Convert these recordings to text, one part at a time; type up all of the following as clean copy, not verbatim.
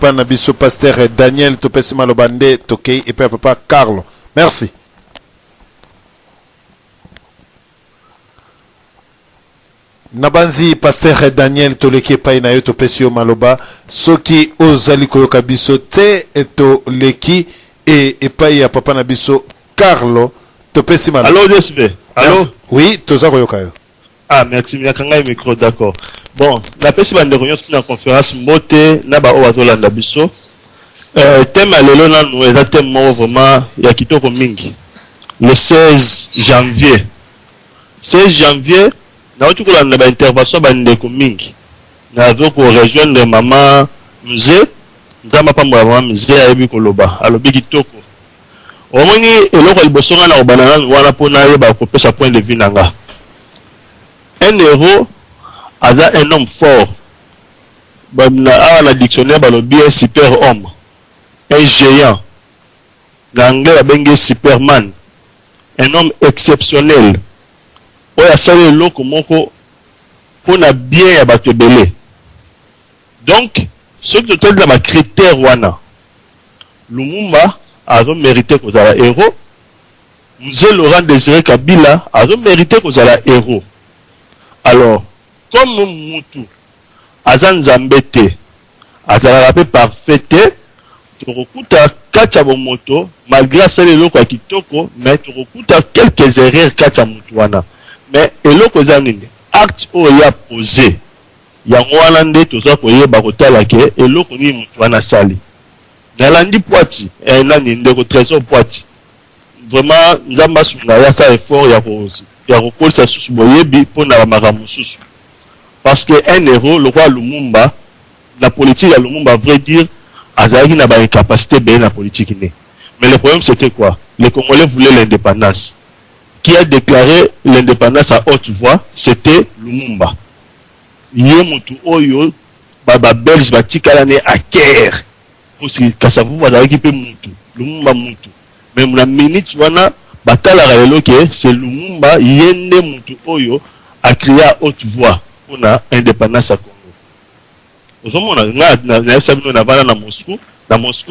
papa nabiso pasteur Daniel topesi malobande tokei et papa Carlo. Merci. Nabanzi pasteur Daniel toleki epai na yo topesi yo maloba soki ozali koyoka biso te etoleki epai ya papa na biso Carlo topesi maloba. Allô DSB. Allô. Oui, toza koyoka yo. Ah merci miakanga micro d'accord. Bon, la pesi bande réunion sur la conférence moté na ba o bazolanda biso. Thème à lelo na nous exactement vraiment ya kitoko mingi. Le 16 janvier. 16 janvier na tu kolanda ba intervention ba ndeko mingi na zo ko rejoindre mama musée ndama pa mwa musée ayebi koloba alobi kitoko omoni eloko liboso nga na obanana wana pona yeba ko pesa point de vue nanga un héros aza un homme fort na la dictionnaire balobi un super homme un géant na anglais babengi superman un homme exceptionnel oya sali eloko moko pona bien ya bato ebele. Donc soki totali na bacritère wana Lumumba azo mérité kozala héros, Mzee Laurent Désiré Kabila azo mérité kozala héros. Alors comme mutu aza nzambe te azalaka mpe parfait te tokokuta kati ya bomoto malgré asali eloko ya kitoko mais tokokuta quelques erreurs kati ya mutu wana. Mais eloko eza nini acte oyo ya posé yango wana nde toza koyeba kotala ke eloko nini mutu wana asali nalandi Poiti nani ndeko trésor Poiti vraiment nzambe asunga ya sa effort ya kokolisa susu boyebi mpona bamakambo mosusu parce que un héros lokwa Lumumba la politique ya Lumumba vrai dire azalaki na baincapacité beye na politique ne. Mais le problème c'était quoi? Les Congolais voulaient l'indépendance. Qui a déclaré l'indépendance à haute voix, c'était Lumumba. Yemutu oyo baba belge batikala ne à Caire. Parce que Kasavu bazalaki pe mutu, Lumumba mutu. Mais na minute wana batala relo ke c'est Lumumba yende mutu oyo a créé à haute voix pour la indépendance à Congo. Ozomona na sabino na bana na Moscou,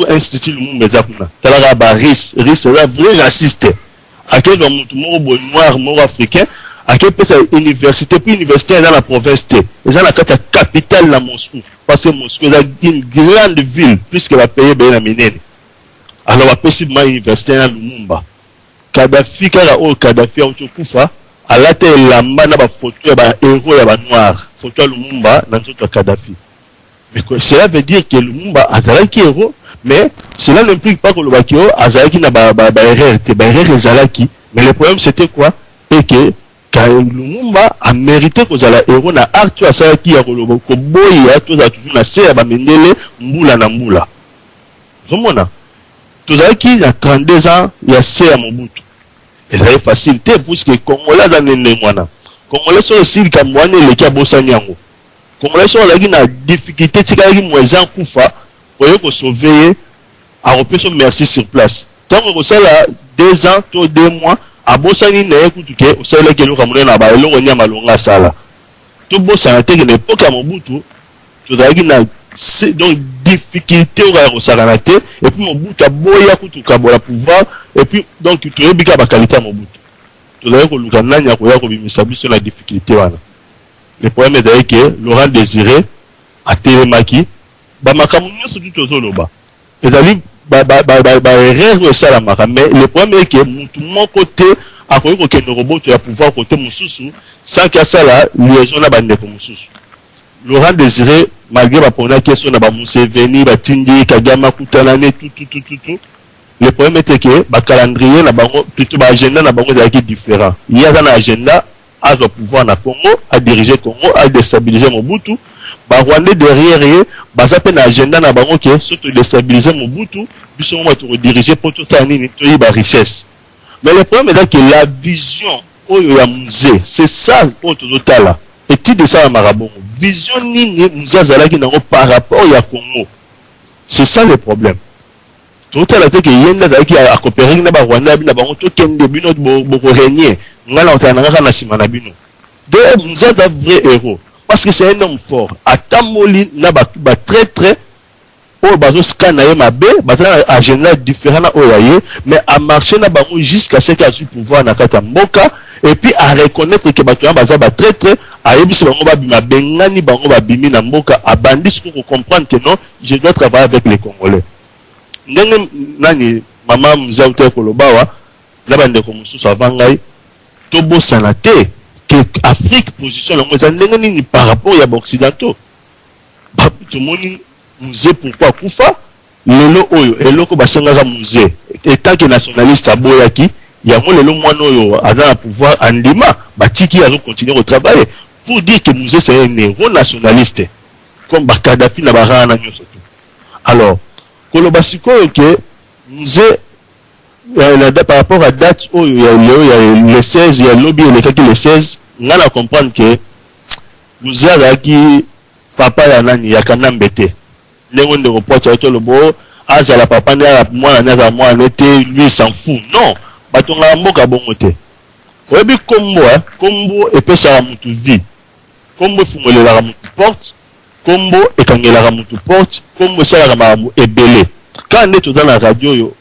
institut Lumumba ezakuna. Tala ba RIS c'est un vrai raciste. À quel moment tout noir, mort africain, à quel point université, puis université dans la province, et dans la capitale de Moscou, parce que Moscou est une grande ville, puisque va payer bien la mine. Alors, on peut suivre l'université dans Lumumba. Kadhafi, Kadhafi, Kufa, à la tête de la main, la photo, il y a un héros, il y a un noir, photo Lumumba, dans tout Kadhafi. Mais cela veut dire que Lumumba a un héros. Mais cela n'implique pas que le Bakio Azalaki n'a pas erreur, mais le problème c'était quoi? Et que Lumumba a mérité que Zala héros na acte à ça qui a ko boya to za toujours na se ya ba mendele mbula na mbula. Zomona. To za ki a 32 ans ya se ya Mobutu. Et ça est facilité puisque Congolais za nene mwana. Congolais sont aussi kamwane le kia bosa nyango. Congolais sont la difficulté tika ki mweza kufa. Pour sauver à repérer son merci sur place. Tant que vous là 2 ans, 2 mois, à Bossani n'a écouté au sein de l'eau comme on a ba l'eau on a malonga sala. Tout bossa a été que l'époque à Mobutu, tout a donc difficulté au salanate et puis Mobutu a boya kutu kabola pouvoir et puis donc tu es bika ba qualité à Mobutu. Tout a que l'Uganda n'a pas eu sur la difficulté wana. Le problème est que Laurent Désiré a télémaki ba makamu nyoso tu tozoloba ezali ba erreur ça la mais le problème est que tout mon côté a ko ke no robot ya pouvoir côté mususu sans que ça la liaison na bande ko mususu Laurent Désiré malgré ba pona question na ba Museveni ba Tindi Kagame kutana ne tout le problème est que ba calendrier na bango plutôt ba agenda na bango est différent il y a un agenda à le pouvoir na Congo à diriger Congo à déstabiliser Mobutu ba Rwanda derrière baza pe na agenda na bango ke surtout déstabiliser Mobutu biso mo to diriger pour tout ça nini to ba richesse. Mais le problème est que la vision oyo ya Mzee c'est ça autre total et ti de ça marabongo vision nini Mzee azalaki nango par rapport ya Congo. C'est ça le problème. Total ate ke yenda azalaki a coopérer na ba Rwanda bina bango to kende bino bo régner ngala otana na sima na bino. De Mzee est un vrai héros. Parce que c'est un homme fort. À Tamoli, là, très oh bazo scanner ye mabe batana agenda différent na oyaye mais a marcher na bango jusqu'à ce qu'il pouvoir na kata mboka et puis à reconnaître que bato baza ba très très a yebisi bango ba bima bengani bango ba bimi na mboka a bandis ko comprendre que non je dois travailler avec les Congolais ndenge nani mama mzauté kolobawa na bande ko mususu avangai to bosana te que Afrique position la moza ndenge ni par rapport ya occidentaux ba tout monde musée pourquoi kufa lelo oyo eloko basengaka musée étant que nationaliste aboyaki yango lelo mwana oyo aza na pouvoir andima batiki azo continuer au travail pour dire que musée c'est un héros nationaliste comme Kadhafi na barana nyoso tout alors koloba sikoyo que musée par rapport à date oyo il y a le 16 il y a lobby le 16 on a comprendre que musée azaki papa ya nani ya kanambete ndenge ndeko pocha to lobo azala papa ndala mwana naza mwana ete lui s'en fout non batonga mboka bongo te oyebi kombo epesaka mutu vie kombo efungolelaka mutu porte kombo ekangelaka mutu porte kombo esalaka makambo ebele ka nde toza na radio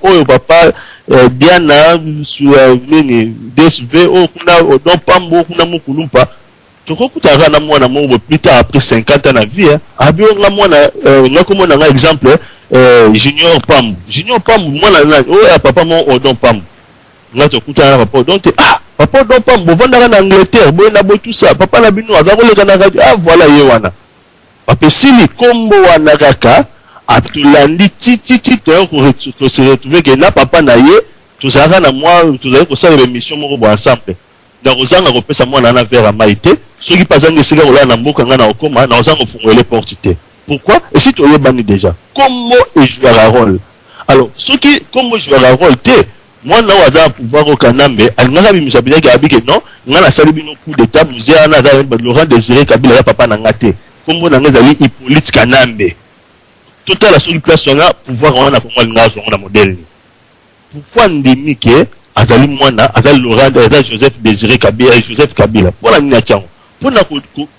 oyo papa Diana nini DSV oyo kuna odon pambo kuna mukulumpa tokokutaka na mwana moko plus tard après 50 ans na vie abio nga mwana ngakomona nga exemple Junior Pambu mwana nani oyo papa mo odon Pambu nga tokutana na papa donc papa odon Pambu bovandaka na Angleterre boye na boye tout ça papa na bino azakoleka na radio voilà ye wana papa sili kombo wana kaka atulandi titi to se retrouver que na papa na ye tozalaka na moi tozali kosala émission moko bo ensemble nakozanga kopesa mwana na vers maite soki pazangi esika kolala na mboka nga na okoma nakozanga kofungola porte te pourquoi et si toyebani déjà comment jouera rôle alors soki comment jouera rôle te mwana oyo aza na pouvoir okanambe alingaka bimisa bilaki abike non nga nasali bino coup d'état musée wana aza Laurent Désiré Kabila ya papa na nga te kombo na nga ezali Hippolyte Kanambe totala soki place wana pouvoir wana na kongo alinga azwango na modèle ni pourquoi ndimi ke azali mwana azali Laurent azali Joseph Désiré Kabila Joseph Kabila mpona nini atiango mpona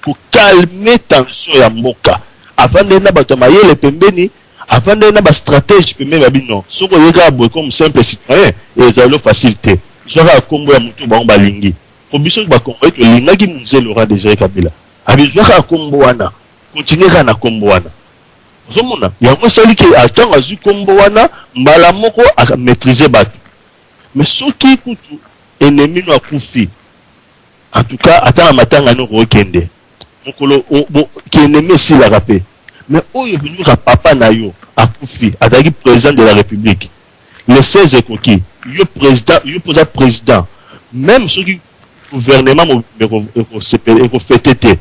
kokalme tension ya mboka afande na bato mayele pembeni afande na bastratégie pembeni babino soko oyeka boye comme simple citoyen ezali facile te zwaka kombo ya motu bango balingi po biso bakongo tolingaki musée Laurent Désiré Kabila abizwaka kombo wana continue kaka na kombo wana ozomona yango esali ke atango azwi kombo wana mbala moko amaîtriser bato mais soki kutu ennemi no akufi en tout cas atanga matanga no kokende mokolo ki ennemi esilaka pe mais oyo binuka papa na yo akufi azalaki président de la République le 16 ekoki yo président yo posa président même soki gouvernement ekofete te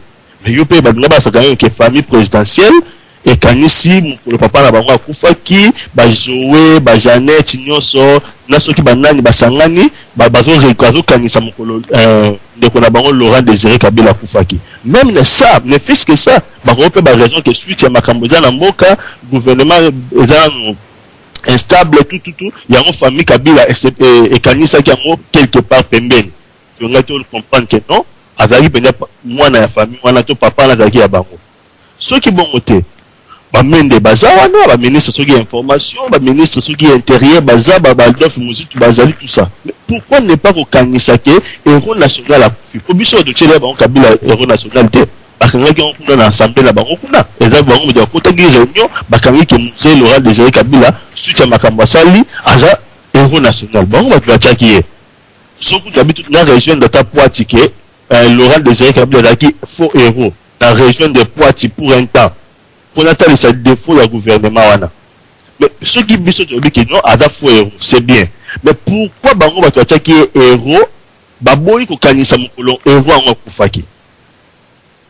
mais yo pe badunga basaka yo ke famille présidentielle ekanisi mokolo papa na bango akufaki bajoe bajanete nyonso na soki banani basangani bazokanisa mokolo ndeko na bango Laurent Désiré Kabila akufaki même ne ça ne fait que ça bango pe ba raison que suite ya makambo eza na mboka gouvernement eza instable tout yango famille Kabila ekanisaki yango quelque part pembeni yonga to comprendre que non azali penya mwana ya famille wana to papa na azali ya bango soki bongo te bamende baza wana ba ministre soki information ba ministre soki intérieur baza ba Adolphe Muzitu bazali tout ça mais pourquoi ne pas kokangisa ke héros national akufi po biso de tshele bango Kabila héros national te bakangaki on kuna na assemblée na bango kuna eza bango de kotaki réunion bakangi ke musée Laurent Désiré Kabila suite ya makambo asali aza héros national bango ba tuachaki ye soki d'habitude na région de Poitiers ke Laurent Désiré Kabila azaki faux héros dans région de Poitiers pour un temps pour n'attendre sa défaut du gouvernement wana mais ceux qui biso to biki non aza faux héros c'est bien mais pourquoi bango ba tuachaki héros baboyi ko kanisa mokolo héros en akufaki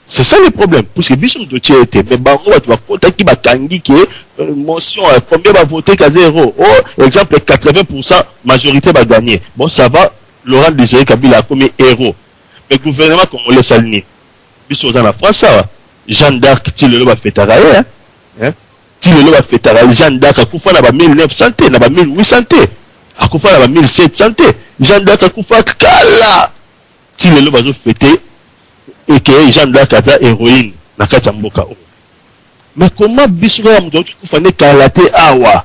c'est ça le problème parce que biso to tiete mais bango ba kotaki bakangi ke motion combien va voter ka zéro oh exemple 80% majorité va gagner bon ça va Laurent Désiré Kabila comme héros mais gouvernement congolais salini biso dans la France ça va Jeanne d'Arc ti lelo ba fetaka hein ti lelo ba fetaka Jeanne d'Arc akufa na ba 1900 te na ba 1800 te akufa na ba 1700 te Jeanne d'Arc akufa kala ti lelo ba zo fete et que Jeanne d'Arc ata héroïne na kati ya mboka o mais comment bisura mdoki kufane kalate awa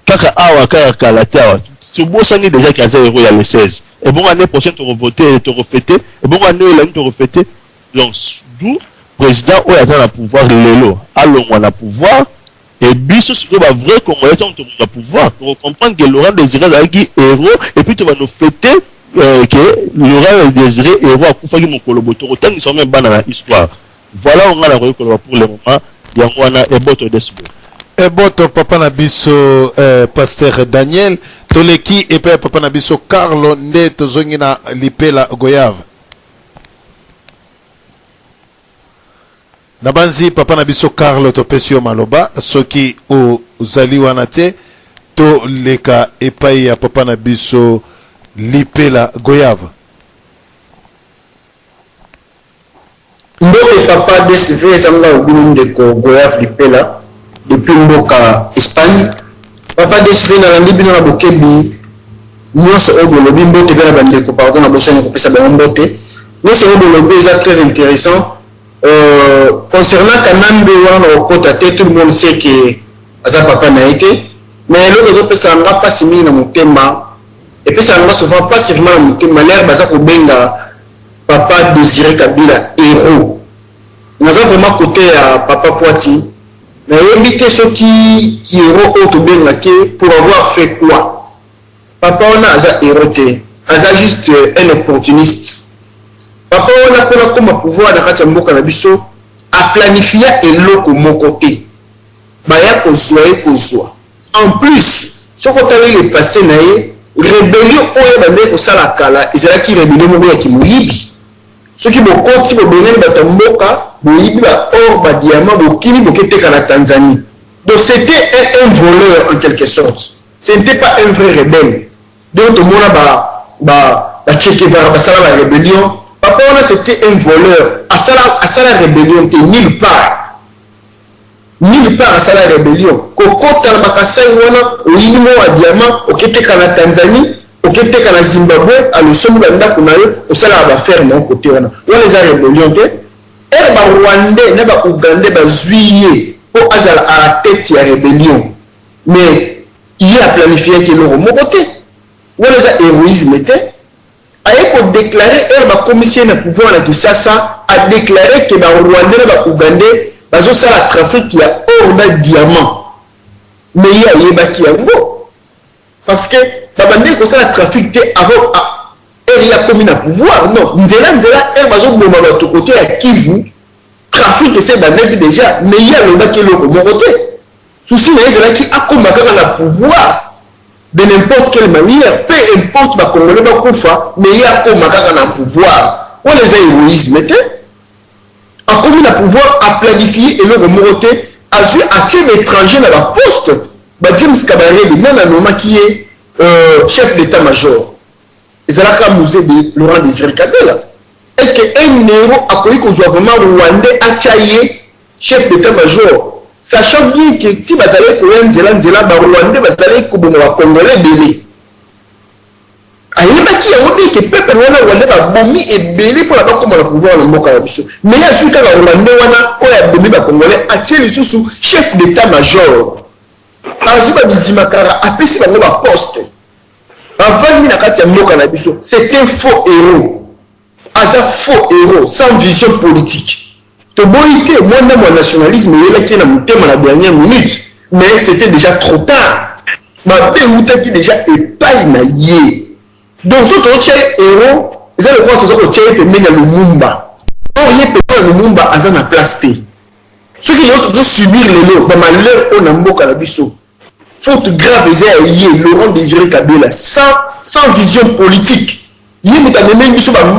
kaka awa kaka kalate awa ce beau sangi déjà 15 € il y a le 16 et bon année prochaine tu revoter tu refêter et bon année l'année tu refêter donc d'où président ou attend le pouvoir lelo allons on a pouvoir et biso ce que va vrai congolais on le pouvoir pour comprendre que Laurent Désiré Zaki héros et puis tu vas nous fêter que Laurent Désiré héros a kufa ki mokolobo to autant ils sont même dans la histoire voilà on a la pour le moment yangwana et boto desbo et boto papa na biso pasteur Daniel toleki et papa na biso Carlo nde tozongi na lipela goyave Nabanzi papa na biso Carlo topesio maloba soki ozali wana te to leka epai ya papa na biso lipela goyave Mboka papa DSV samla obinu ndeko goyave lipela depuis mboka Espagne papa DSV na landi bino na bokebi nyonso oyo lobi mbote bena bandeko pardon na boso ko pesa ba mbote nyonso oyo lobi est très intéressant. Concernant Kanambe wana okota te tout le monde sait que aza papa na été mais l'autre ça n'a pas simi na motema et puis ça n'a souvent pas seulement na motema l'air baza ko benga papa Désiré Kabila héros naza vraiment côté à papa Poiti na yebite ceux qui héros auto benga ke pour avoir fait quoi papa ona aza héros te aza juste un opportuniste. Papa on a comme pouvoir de kati mboka na biso a planifier eloko mon côté baya kozwa en plus ce qu'on a eu le passé naé rébellion oyo bande ko sala kala ezala ki rébellion mo ya kimuyibi ce qui bokoti bo benene batamboka boyibi ba or ba diamant bokini boketeka na Tanzanie donc c'était un voleur en quelque sorte ce n'était pas un vrai rebelle donc tout le monde ba checker vers ba sala la rébellion. Papa on a c'était un voleur à la rébellion nulle part à la rébellion kokota na makasai wana oyini wa diamant oketeka na Tanzanie oketeka na Zimbabwe alosomu banda kunayo osala ba faire mon côté wana les rébellion te et ba Rwandais na ba Ougandais ba zuiye pour azala à la tête ya rébellion mais il y a planifié que le mon côté les héroïsme te a déclaré la commission de pouvoir de Kinshasa a déclaré que les Rwandais et les Ougandais ont fait le trafic qui a or de diamant. Mais il y a qui a parce que les Rwandais ont fait le trafic avant il y a commis le pouvoir. Non, nous avons de côté à Kivu, trafic de ces bandes déjà, mais il y a le qui est le côté. Souci, c'est qui a commis le pouvoir. De n'importe quelle manière, peu importe ma Congolais mais il y a comme un pouvoir. On les a héroïsme, a commis le pouvoir à planifier et le remonter à tuer l'étranger dans la poste. James Kabarebe, même un homme qui est chef d'état-major. Et c'est là qu'à musée de Laurent Désiré Kabila. Est-ce qu'un héros a connu qu'on soit vraiment rwandais à Tchaïe, chef d'état-major? Sachant bien que si vous allez courir Nzela, Rwandais, vous allez courir Congolais belé. Aïe, qui a dit que le peuple Rwandais va bomber et belé pour la comme on a pouvoir le mot Karabiso. Mais il y a celui qui a Rwandais, on a bombé les Congolais, a tué le sous chef d'état-major. Ensuite, il dit Makara, après, c'est la poste. Avant, il y a un mot Karabiso. C'est un faux héros. Un faux héros, sans vision politique. Toboïté, moi, mon nationalisme, il est là dans la dernière minute, mais c'était déjà trop tard. Ma père qui déjà épaille na yé. Donc, je te héros, ils ont le droit de te faire le Lumumba. Or, il y a le Lumumba à la place T. Ceux qui ont subir les lots, malheur au Nambo Kalabiso. Faute grave, ils Laurent Désiré Kabila, sans vision politique. Il y a même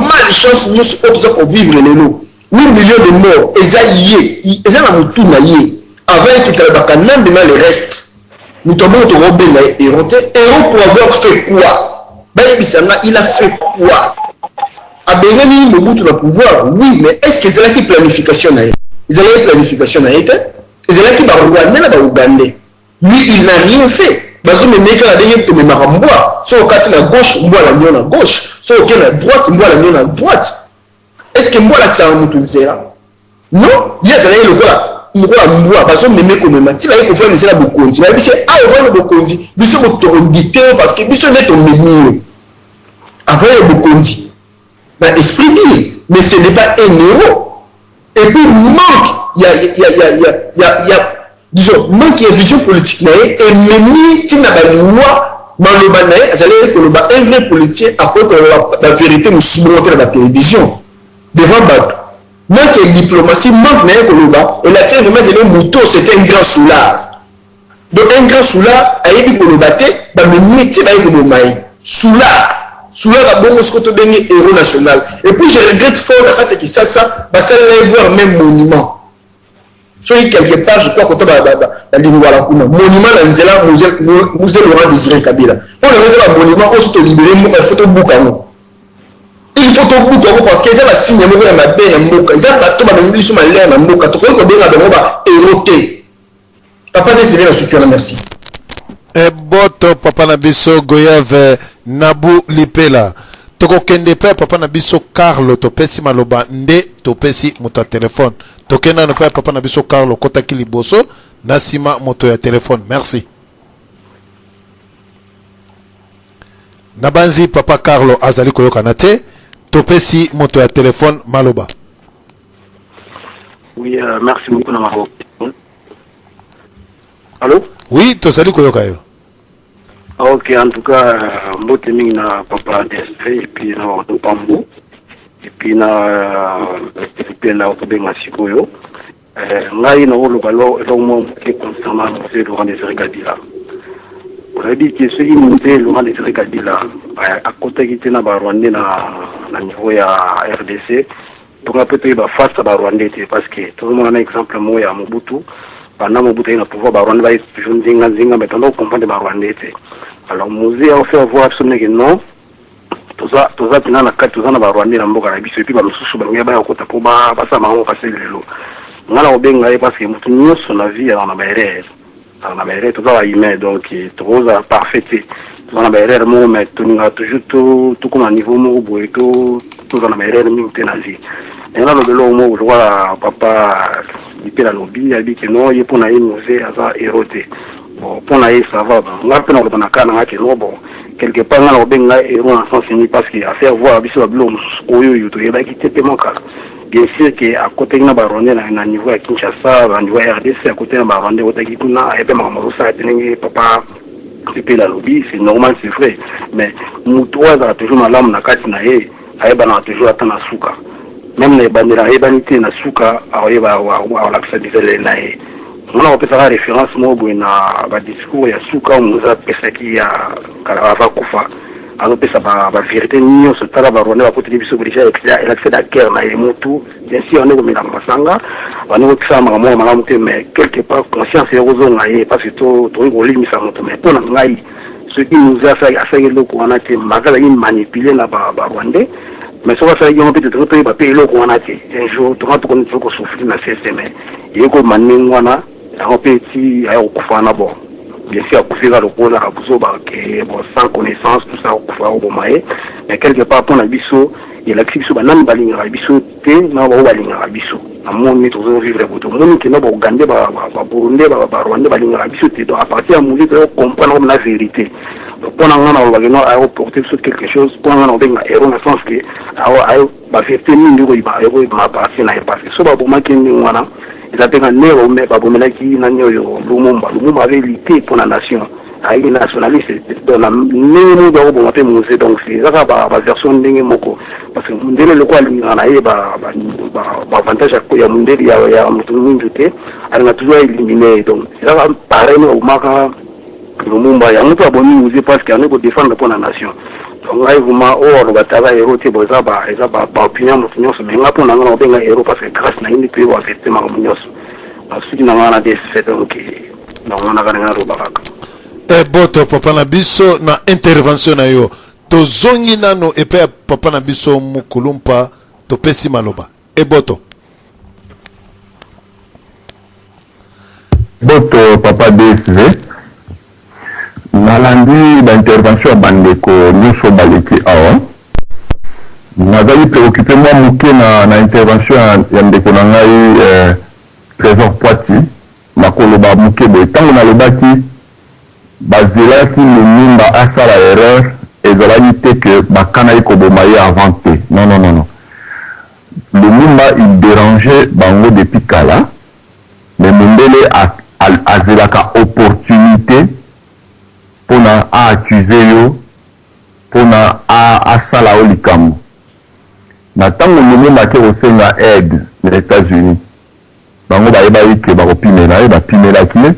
malchance, nous sommes pour vivre les lots. 8 millions de morts, ils ont la moutou naïe. Avant que tu aies les restes. Nous tombons au Robin héros pour avoir fait quoi? Il a fait quoi? Abengani Mobutu le pouvoir, oui, mais est-ce que c'est là qui planification naïe? Ils ont la planification naïe. Ils ont la qui va Rwandais là Ougandais. Lui, il n'a rien fait. Parce que les mecs là derrière te mettent en bois. Soit au quartier à gauche, moi la mienne à gauche. Soit au quartier à droite, moi la mienne à droite. Est-ce que moi là ça a monté là? Non, il y a ça le quoi? mokola mbwa bazomeme komema ti baye kofana misala bokonzi bayebi se avana bokonzi biso botodite parce que biso nde tomemi avana bokonzi na esprit bien mais ce n'est pas un héros et puis disons manque de vision politique naye ememi tina baloi maloba naye azali koloba un vrai politicien akoki koloba bavérité mosusu bongo te na batélévision devant bato manque de diplomatie manque naye koloba et la tienne vraiment de moto c'était un grand soulard donc un grand soulard ayebi koloba te bamemi ti baye koboma ye soulard abongo soko tobengi héros national et puis je regrette fort na kati ya Kisasa basaleli voir même monument soki quelque part je crois que balingwa la kuna monument na nzela musée Laurent Désiré Kabila pour le reste monument on se libérer mo il faut to buka mo parce que ça va signer mo ya mabe na mboka ça va to ba mbili so malaya na mboka to ko benga bango ba éroté papa Désiré na soutien merci et boto papa na biso Goyave Nabu Lipela toko kende pe papa na biso Carlo topesi maloba nde topesi moto téléphone tokena no pe papa na biso Carlo kotaki liboso na sima moto ya téléphone merci nabanzi papa Carlo azali koyoka na te topesi moto ya téléphone maloba oui merci beaucoup na maro allô oui tozali koyoka yo ok en tout cas mbote mingi na papa DSP et puis na Pambo et puis na Pela otobenga sikoyo ngai na oloba lo mo ke concernant monsieur Laurent Désiré Kabila on a dit que ce qui montait Laurent Désiré Kabila à côté qui était na Rwanda na niveau ya RDC pour un peu face à Rwanda parce que tout le monde a un exemple moi ya Mobutu pendant Mobutu na pouvoir Rwanda va toujours nzinga mais pendant comprendre Rwanda alors musée a fait voir ce que non toza tina na kati toza na Rwanda na mboka na biso et puis ba mususu bangia ba kota po ba sa mango passer lelo ngala obenga parce que mutu nyonso na vie na baere toza ba humain donc toza parfaité toza na baere mo mais toninga toujours tout comme niveau mo boye toza na baere mingi te na vie et là le belo mo voilà papa Lipela lobi a dit que non il pour na musée asa éroté bon pour na ça va nga pena ko na kana ngaki no bon quelque part na obenga héros en sens fini parce que à faire voir biso blom oyo yuto yeba ki tellement ka bien sûr que à côté na Rwanda na niveau ya Kinshasa na niveau ya RDC à côté na Rwanda otaki kuna ebe mamazo sa tenenge papa Lipela lobi c'est normal c'est vrai mais mutoa za toujours malamu na kati na ye ayeba na toujours atana suka même les bandera ebanité na suka ayeba wa la pesa na ye on a fait la référence moi na ba discours ya suka on a pesa qui ya karava kufa alors pesa ba vérité nyo se tala ba Rwanda ba côté biso déjà elle a fait la guerre na yemotu bien sûr on est comme la masanga on est ça ma mais quelque part conscience et raison na ye parce que to ngoli misa moto mais pour ngai ce qui nous a fait le ko on a été magala manipuler na ba Rwanda mais ça va faire un peu de trucs pour payer le ko on a été un jour to va qu'on faut souffrir na système et ko maningwana un petit aéroport bon bien sûr pour faire le coup là bon sans connaissance tout ça au maé mais quelque part pour la biso il a écrit sur banane balinga biso te na ba balinga biso amoni toujours vivre pour tout monde qui n'a pas gagné ba Burundi ba Rwanda balinga biso te donc à partir à mourir de comprendre la vérité donc pour on va aéroport sur quelque chose pour on va héros dans le sens que ba vérité ni ba héros ba passer na parce que so ba boma qui ni wana ils appellent un néo mais pas pour me qui n'a ni Lumumba avait lutté pour la nation avec les nationalistes dans la néo de remonter musée donc c'est ça ba version ndenge moko parce que ndele le quoi lui en aille ba avantage à quoi ya mundeli ya mutu mwingi te ana toujours éliminé donc ça va pareil au maka Lumumba ya mutu aboni musée parce qu'il est pour défendre pour la nation donc là vraiment oh le travail héros te boza ba opinion mutu nyonso mais nga pona ngana obenga héros parce que grâce na indi pe wa vérité ma nyonso parce que na ngana des fait donc on a gagné le baraka boto papa na biso na intervention na yo tozongi nano epe papa na biso mukulumpa topesi maloba boto papa DSV nalandi d'intervention bandeko nyonso baleki awa nazali préoccupé moi muke na intervention ya ndeko na ngai Trésor Poiti nakoloba mukebe tango nalobaki bazelaki lumumba asala erreur ezalaki te que bakana ekoboma ye avant te. Non, non, non, non. Lumumba il dérangeait bango depuis kala, mais Mundele azelaka opportunité pour na accuser yo, pour na asala o likambo. Na tango Lumumba ke osenga aide les États-Unis. Bango bayebaki ke bakopimela ye, bapimelaki ye,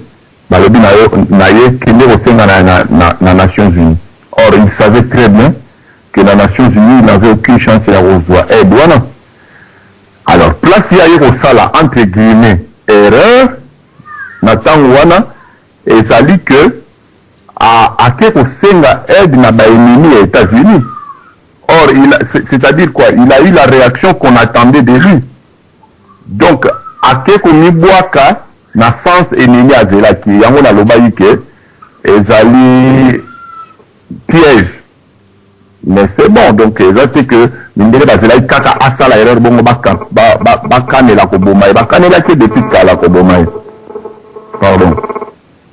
balobi na ye kende osenga na Nations Unies. Or, il savait très bien que les Nations Unies il n'avait aucune chance de recevoir aide. Voilà. Alors, place ya yeko sala entre guillemets erreur Nathan wana et ça dit que à quelque senga aide na ba ennemi des États-Unis. Or, c'est-à-dire quoi? Il a eu la réaction qu'on attendait de lui. Donc, à quelque miboaka na sens ennemi à zelaki yango na lobayi ke ezali piège. Mais c'est bon, donc exactement que Mindele Bazelaï kaka asala erreur bongo bakanela kobomaye bakanela ke depuis kala kobomaye. Pardon.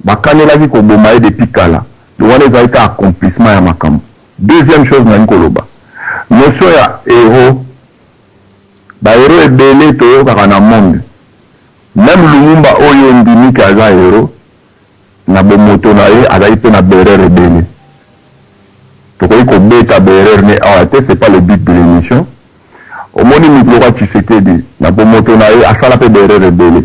Bakanela ki kobomaye depuis kala. Le wana ezali ka accomplissement ya makambo. Deuxième chose na nkoloba. Notion ya héros. Ba héros ebele to kaka na monde. Même Lumumba oyo ndimi kaza héros na bomoto na ye azali pe na berere ebele. Donc, c'est pas le but de l'émission. Au moins, il y a tu sais que dit, na bomoto na ye asala pe berere rebelle.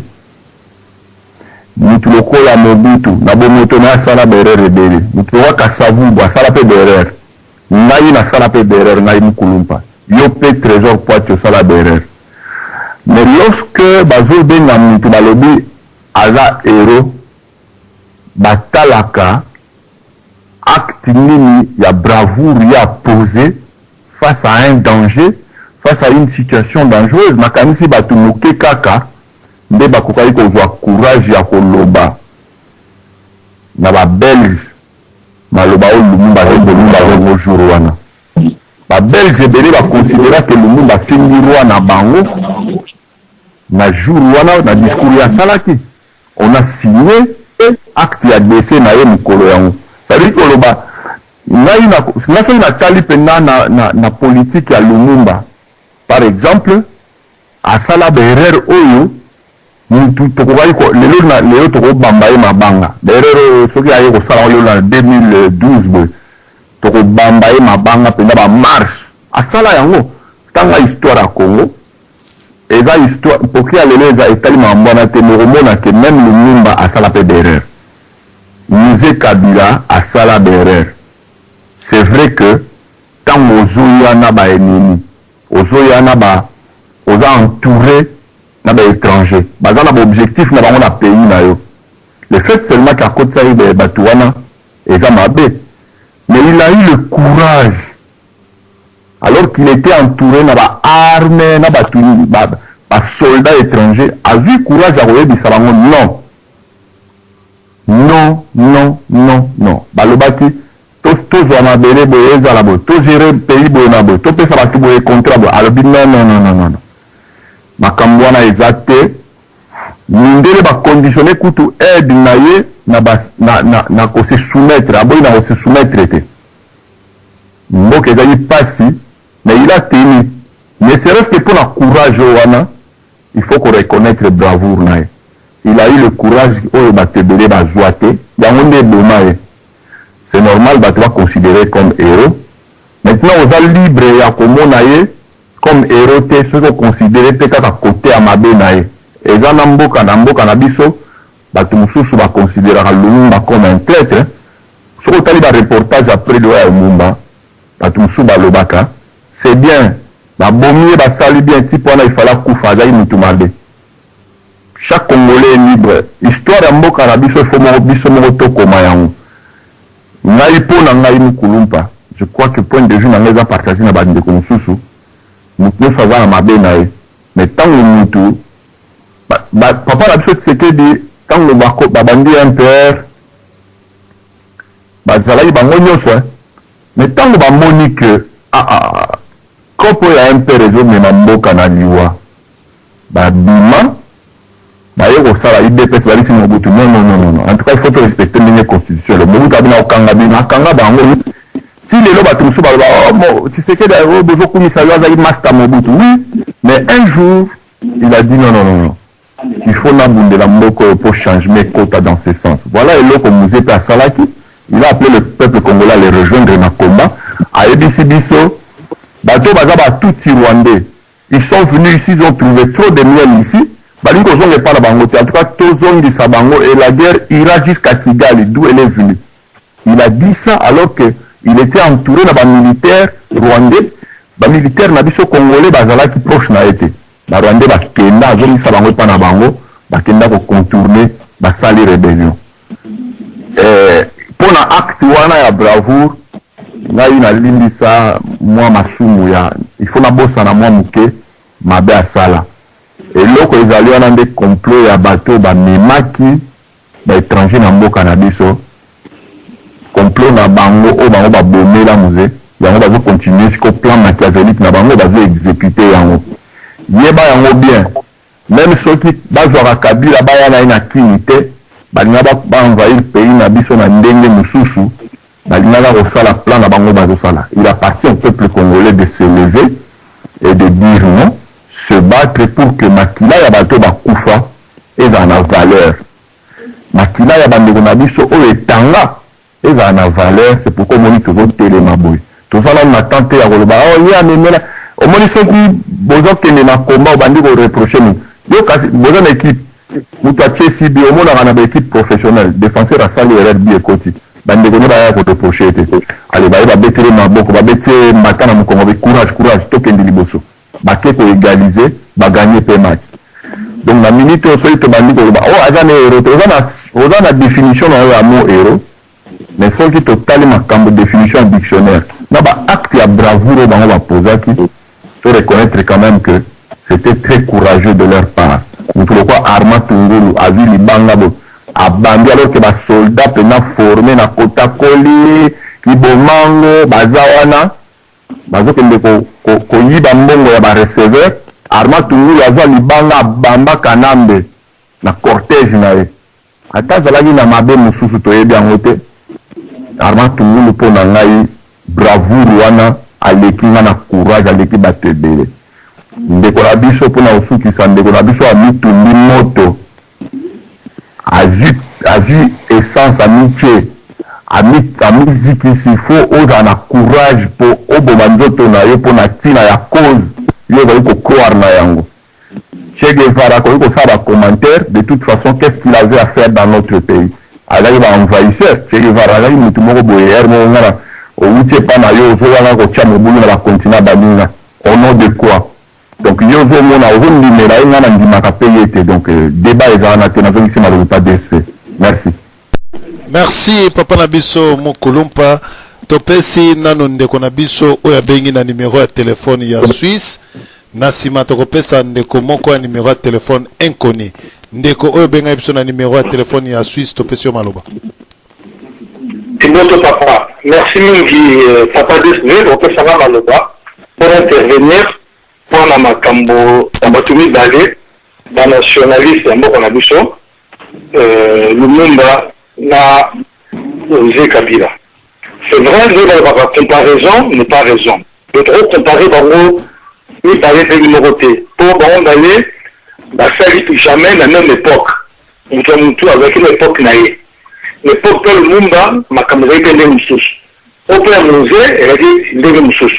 Mutu lokola mobutu na bomoto na asala berere rebelle. Mutu wa kasavu asala pe berere. Ngai na sala pe berere ngai mukulumpa. Yo pe trésor Poiti sala berere. Mais lorsque bazo benga mutu balobi aza héros batalaka acte nini ya bravoure ya posé face à un danger, face à une situation dangereuse. Makanisi batu moke kaka nde bakokaki kozwa courage ya koloba na ba belge maloba o Lumumba rongo jour wana. Ba belge ebele baconsidéra que Lumumba fingi roi na bango na jour wana na discours ya salaki. On a signé acte ya décès na ye mukolo yango. C'est-à-dire que na politique ya Lumumba, par exemple, à Sala Berer Oyo, nous lelo toko bambaye mabanga. Berer soki aye ko sala en 2012 toko bambaye mabanga penda ba marche. À Sala yango tanga histoire à Congo. Eza histoire poki ya lelo eza etali mambona te moromona que même Lumumba à Sala pe Berer. Musée Kabila à Sala Berer. C'est vrai que quand Ozoyana ba ennemi, Ozoyana ba oza entouré na ba étranger, baza na ba objectif na bango na pays na yo. Le fait seulement qu'à côté ça de Batouana eza mabe. Mais il a eu le courage alors qu'il était entouré na ba armée na ba soldats étrangers, a vu courage à royer bisa bango non. Non, non, non, non. Balobaki, tous na bele boye za bo, tous gérer pays boye na bo, tous pesa batu boye contrat bo. Alobi non, non, non, non, non. Makambo wana ezate, mindele ba conditionner kutu aide na ye na ko se soumettre, aboyi na ko se soumettre te. Mboka ezali pasi, mais il a tenu. Mais c'est reste que pour la courage wana, il faut qu'on reconnaisse le bravoure na ye. Il a eu le courage de bazoate. C'est normal de le considérer comme héros. Maintenant, on est libre et comme héros, ceux qui considèrent peut-être à côté à Mabenaye. Et ça, Namboka Nabiso, Batumusu va considérer Lumumba comme un traître. Ce qu'on a un reportage après le Lumumba, Batumusu Balobaka, c'est bien. La bombe, ça bien, type, il fallait Koufa, Moutoumade. Chaque Congolais est libre. Histoire ya mboka na biso faut biso moko tokoma yango. Ngai po na ngai mukulumpa. Je crois que point de vue na ngai za partager na bande ko mususu. Mutu ça va na mabe na ye. Mais tant le mutu papa na biso c'était dit tant le bako babandi impère bazala bango nyoso. Mais tant le bamoni que kopo ya impère ezo mema mboka na liwa. Babima D'ailleurs, ça, la IDPS va laisser Mobutu. Non. En tout cas, il faut respecter les constitutions. Le Mobutu a bien au Kangabina. Kangaba, si les lois battent, tu sais que les besoins qu'on y a master Mobutu. Oui, mais un jour, il a dit non. Il faut n'abonder la Moko pour changer mes quotas dans ce sens. Voilà, et là, comme nous étions à Salaki, il a appelé le peuple congolais à les rejoindre dans le combat. À Ebisi Bisso, Bato Bazaba, tout Rwandais. Ils sont venus ici, ils ont trouvé trop de miel ici. En tout cas, Tozong de Sabango et la guerre ira jusqu'à Kigali, d'où elle est venue. Il a dit ça alors qu'il était entouré de militaires rwandais, des militaires congolais qui proche na été. Les Rwandais bakenda zoli Sabango pa na bango, bakenda ko contourner ba sali rébellion. Pour un acte wana ya bravoure, ngai na limbisa moi masumu ya il faut na bossa na moi muke mabe asala. Et loko ezali wana nde complot ya bateau bamemaki baétranger na mboka na biso complot na bango oyo bango babomela muze yango bazocontinue siko plan machiavélique na bango bazoexécute yango yeba yango bien même soki bazwaka kabila baya na ye na kini te balingaka baenvahir pays na biso na ndenge mosusu balingaka kosala plan na bango bazosala. Il appartient au peuple congolais de se lever et de dire non, se battre pour que makila ya bato bakufa eza na valeur. Makila ya bandeko na biso oyo etanga eza na valeur. C'est pourquoi moni tozotelema boye tozala na tante ya koloba ye amemela omoni soki bozokende na komba obandi koreproche nous yo kasi boza na équipe moto atie sibi omonaka na baéquipe professionnelle défenseur asali erreur bi ekoti bandeko ne baya koreproche ete ale baye babetele maboko babete mata na mokongo be courage tokende liboso bake koégaliser baganye pe match. Donc na minute oyo soki tobandi koloba aza na héros oza na définition na oyo ya mot héros mais soki totali makambo définition en dictionnaire na baacte ya bravoure oyo bango bapozaki to reconnaître quand même que c'était très courageux de leur part. Mutu lokwa Arma Tungulu azwi libanga bo abandi alors que basoldat pena formé na kotakoli kibomango baza wana bazokende koyiba mbongo ya bareceveur. Arma Tungulu azwa libanga abamba kanambe na cortège na ye ata azalaki na mabe mosusu toyebi yango te. Arma Tungulu mpo na ngai bravoure wana aleki nga na courage aleki bato ebele. Ndeko na biso mpona kosukisa ndeko na biso amitumbi moto azwi essence amitie amizikisi fo ozala na courage mpo oboma nzoto na yo mpona ntina ya cause yo ozali kocroire na yango. Che Guevara akoki kosala bacommentaire de toute façon qu'est-ce qu'il avait à faire dans notre pays. Azali baenvahisseur. Che Guevara azali mutu moko boye ere moko ngana outi epa na yo ozozanga kotia mobulu na bakontina baninga au nom de quoi. Donc yo ozomona ozondimela ye nga na ndimaka mpe ye te. Donc débat ezala na te nazongisi malobi pa DSP. Merci. Merci papa na biso Mokulumpa. Topesi nano ndeko na biso oyo abengi na numéro ya telefone ya Suisse. Na sima tokopesa ndeko moko ya numéro ya telefone inconnu. Ndeko oyo benga biso na numéro ya telefone ya Suisse topesi yo maloba. Tiboto papa. Merci mingi papa DSP topesa nga maloba pour intervenir pour na makambo ya bato mibale ba nationaliste ya mboka na biso Lumumba na José Kabila. C'est vrai, la comparaison n'est pas raison. De trop comparer bango ni parler de numéroté. Pour bango d'aller, ça ne jamais la même époque. Nous sommes tous avec une époque naïe. L'époque de Lumumba, ma caméra est de Moussous. Au père Mouzé, elle a dit de Moussous.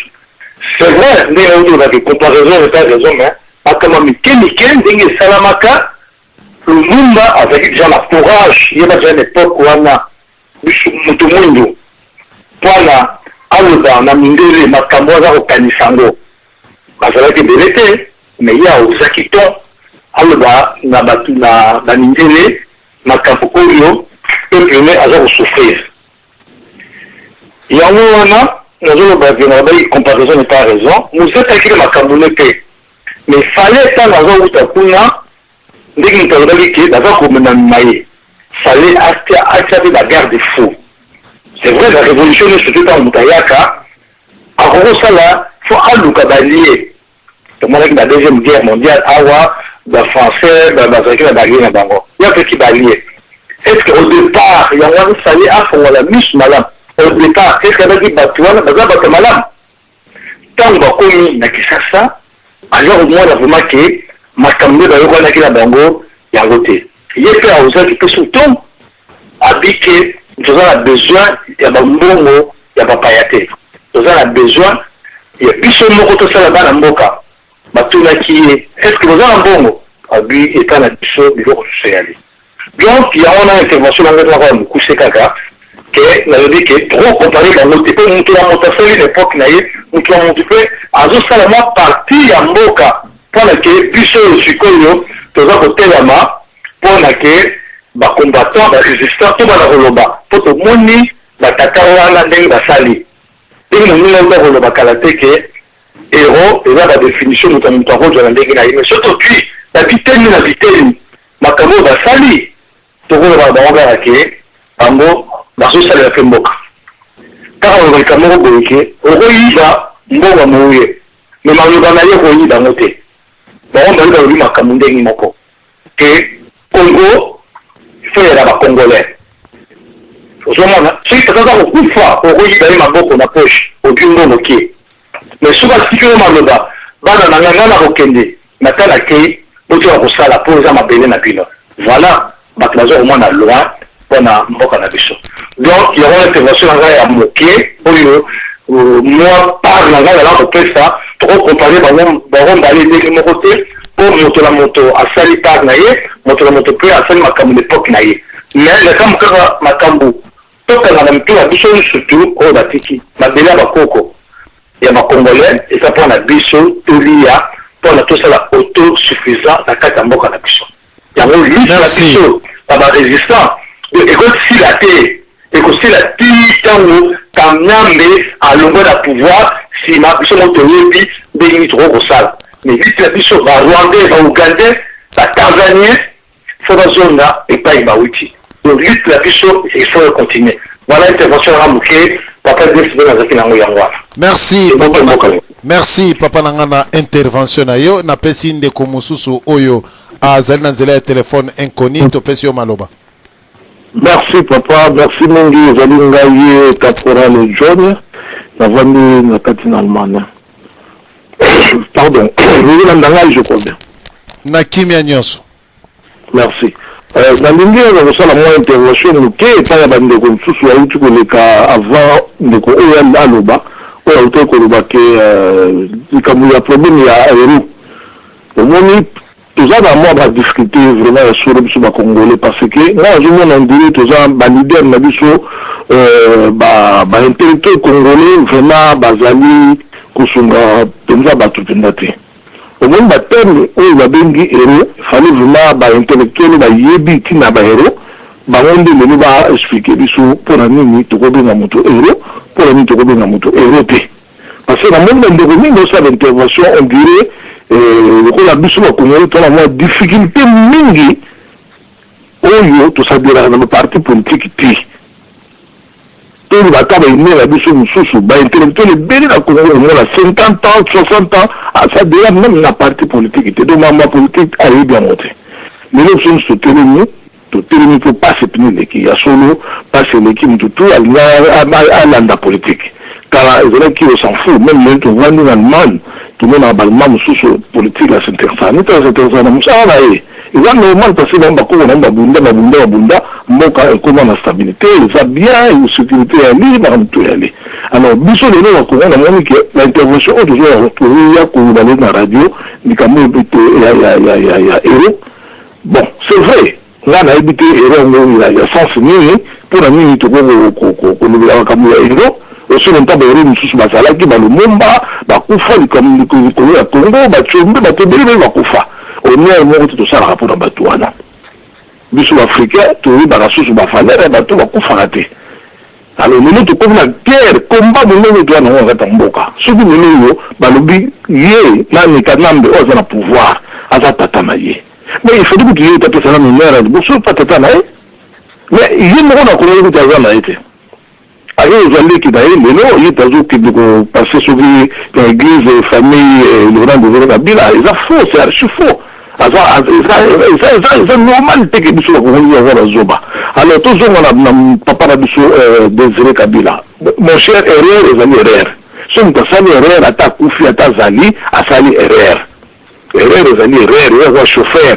C'est vrai, la comparaison n'est pas raison, mais à comme Miken, Dingue Salamaka, Lumumba avec déjà la courage. Il y a déjà une époque où on a Mutumundu. Voilà, Alouda, Namindele, Makamboza, Kanisango. Bazalaki belete, mais il y a aux Akiton, Alouda, Nabatuna, Namindele, Makampokoyo, peuple né à zéro souffrir. Il y a une comparaison n'est pas raison. Nous êtes écrit Makambonete. Mais il fallait tant dans un Outapuna, dès que nous avons dit que d'abord comme on a maillé, il fallait activer la guerre des fous. C'est vrai, la révolution ne se fait pas en Moutayaka. En gros, ça là, il faut allouer kabalier. Comme on a dit la deuxième guerre mondiale, Awa, français, bazaki na balie na bango. Il y a un petit balier. Est-ce qu'au départ, il y a un salé à fond la mise malam. Au départ, qu'est-ce qu'il y a dit batouana, bazaba malam. Tant que commis na kisasa, alors au moins la vraiment que makambo da yoko na kila bango ya ngote. Yepe a osa qui peut surtout habiter, nous avons besoin ya bambongo ya papayate. Nous avons besoin ya biso moko to sala bana mboka. Batuna qui est-ce que nous avons bongo abi étant na biso biloko sociale. Donc il y a une intervention dans le coucher kaka que na dit que trop comparer la ngote peut monter la montation l'époque na yé nous avons dit que azo sala moi partie ya mboka pour que biso sikoyo toza kotelama pour que ba combattant ba résistant to ba koloba pour to moni ba tata wana ndenge basali ndenge na nina koloba kala te ke héros et là la définition de ton temps de la ndenge na mais surtout puis la vitesse na vitesse makambo basali to koloba ba ngara ke bango baso sali ya mboka kaka ba makambo boyeke okoyiba mboka moye mais maloba na ye koyiba ngote bango bali ba makambo ndenge moko ke Congo fait la Congolais. Ozomona, si tu as un coup de foi, au roi d'aller ma boque na poche, au dungo moké. Mais souvent si tu veux maloba, bana na ngana na okende, na tala ke, boto ya kosala pour za mabele na bino. Voilà, batlazo au moins na loin pour na mboka na biso. Donc il y aura une intervention à moké, moi par na ngana la kopesa, trop comparer baron d'aller de mon côté. Pour moto la moto à sali par naie, moto la moto peut à sali makambo l'époque naie. Mais le kam kaka makambo, tout à la même tour à biso surtout au batiki, ma bela bakoko. Il y a ma congolais et ça pour la biso tulia pour la tout ça la autosuffisant la katamboka la biso. Il y a un livre la biso, la résistant. Et quand si la terre, et quand si la titango kamnyambe à l'ombre de pouvoir, si ma biso moto yebi béni trop au sale. Mais vite la biso va Rwandais, va Ougandais, va Tanzanien, ça va zone là et pas Ibaouti. Donc vite la biso, il faut continuer. Voilà l'intervention à Mouké, papa Merci. Merci papa Nangana intervention na yo na pesi ndeko mususu oyo azali na nzela ya telefone inconnu to pesi yo maloba. Merci papa, merci mingi ezali ngai caporal John na vandi na kati na Allemagne. Pardon, je crois bien. Nakimia Nyonso. Merci. Nalingi na moi intervention muke pa ya bandeko msusu ya utu koleka avant ndeko oyo aloba oyo utu koloba ke likambo ya problème ya aéro. Omoni toza na moi ba difficulté vraiment ya solo biso ba congolais parce que moi je m'en dirais toza ba leader na biso ba intellectuel congolais vraiment bazali kusunga penza batu pendate au monde ba terme oyo ba bengi héros fallait vraiment ba intellectuel ba yebi tina ba héros ba monde le ba expliquer biso pour la nini to ko benga moto héros pour la nini to ko benga moto héros te parce que la monde de mingi ça l'intervention on dirait ko la biso ko ngoli to la difficulté mingi oyo to sabira na parti politique ti il va t'avoir une sous intellectuel béni la Congo a 50 ans 60 ans ça déjà même la partie politique était donc ma politique a eu bien monté mais nous sommes soutenus pour pas se tenir qui a solo pas se l'équipe tout à l'anda politique car les gens qui s'en fout même les gens qui vont en Allemagne tout le monde a balma sous politique la s'intéresse nous t'intéresse à nous ça va ils vont normalement passer dans Bako, dans Bunda, Moka, comment la stabilité, ça bien, une sécurité à aller, dans tout aller. Alors, bisous les noms, on a montré que l'intervention, on doit retrouver, il y a qu'on va aller dans la radio, il y a héros. Bon, c'est vrai, là, on a habité héros, il y a sens ni, pour la minute, qu'on a comme héros. Aussi longtemps, les héros, nous sommes basala, qui va le Momba, Bakoufa, comme le Congo, Bachombe, Batobé, Bakoufa. Au moins, tout ça, rapport dans Batouana. Bissou africain, tout le monde a sous Bafalère, et Batou va coufater. Alors, nous sommes comme la guerre, combat de nous, nous avons un tamboka. Ce que nous avons, Balobi, yé, Nani Kanambe, on a pouvoir, à sa tatanaye. Mais il faut que tu aies tapé ça dans une heure, vous ne pas tatanaye. Mais il y a une grande colère qui a été. Alors, vous allez qui d'ailleurs, mais non, il y a des gens qui passer sur l'église, famille, le rang de Kabila, ils ont faux, c'est archi faux. c'est normal que biso ko ngi avoir zoba. Alors tout ça on a papa na biso Désiré Kabila. Mon cher erreur et zali erreur. Si on a sali erreur ata kufi ata zali asali erreur. Erreur zali erreur, wa chauffeur.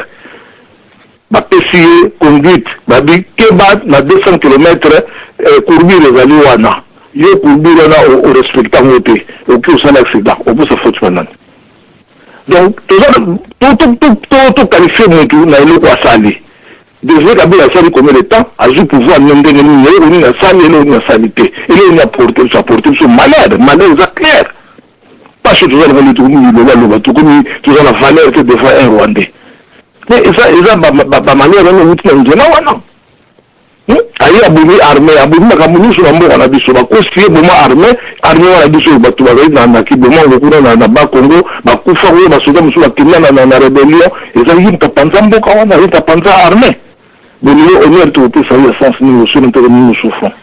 Ba pesier conduite, ba bi kebat na 200 km courbir zali wana. Yo courbir na au respectant moté. Aucun seul accident. On peut se foutre maintenant. Donc, tout qualifié tout na ilo kwa sali. Désiré Kabila a sali combien de temps? A joué pouvoir n'emmener ni na sali ni na salité. Il est apporté sur malheur est clair. Pas que tout ça va tout ça la valeur que défend un Rwandais. Mais ça ba manière on est non. Ayi abuni armée abuni makamuni sur mbo na biso ba kosie boma armée wana biso ba tuba na kiboma ngokuna na ba Congo ba kufa ko ba soja musu ba kimna na rebellion eza yimta panza mboka wana yimta panza armée de niveau honneur tout peut savoir sens ni sur nous souffrons.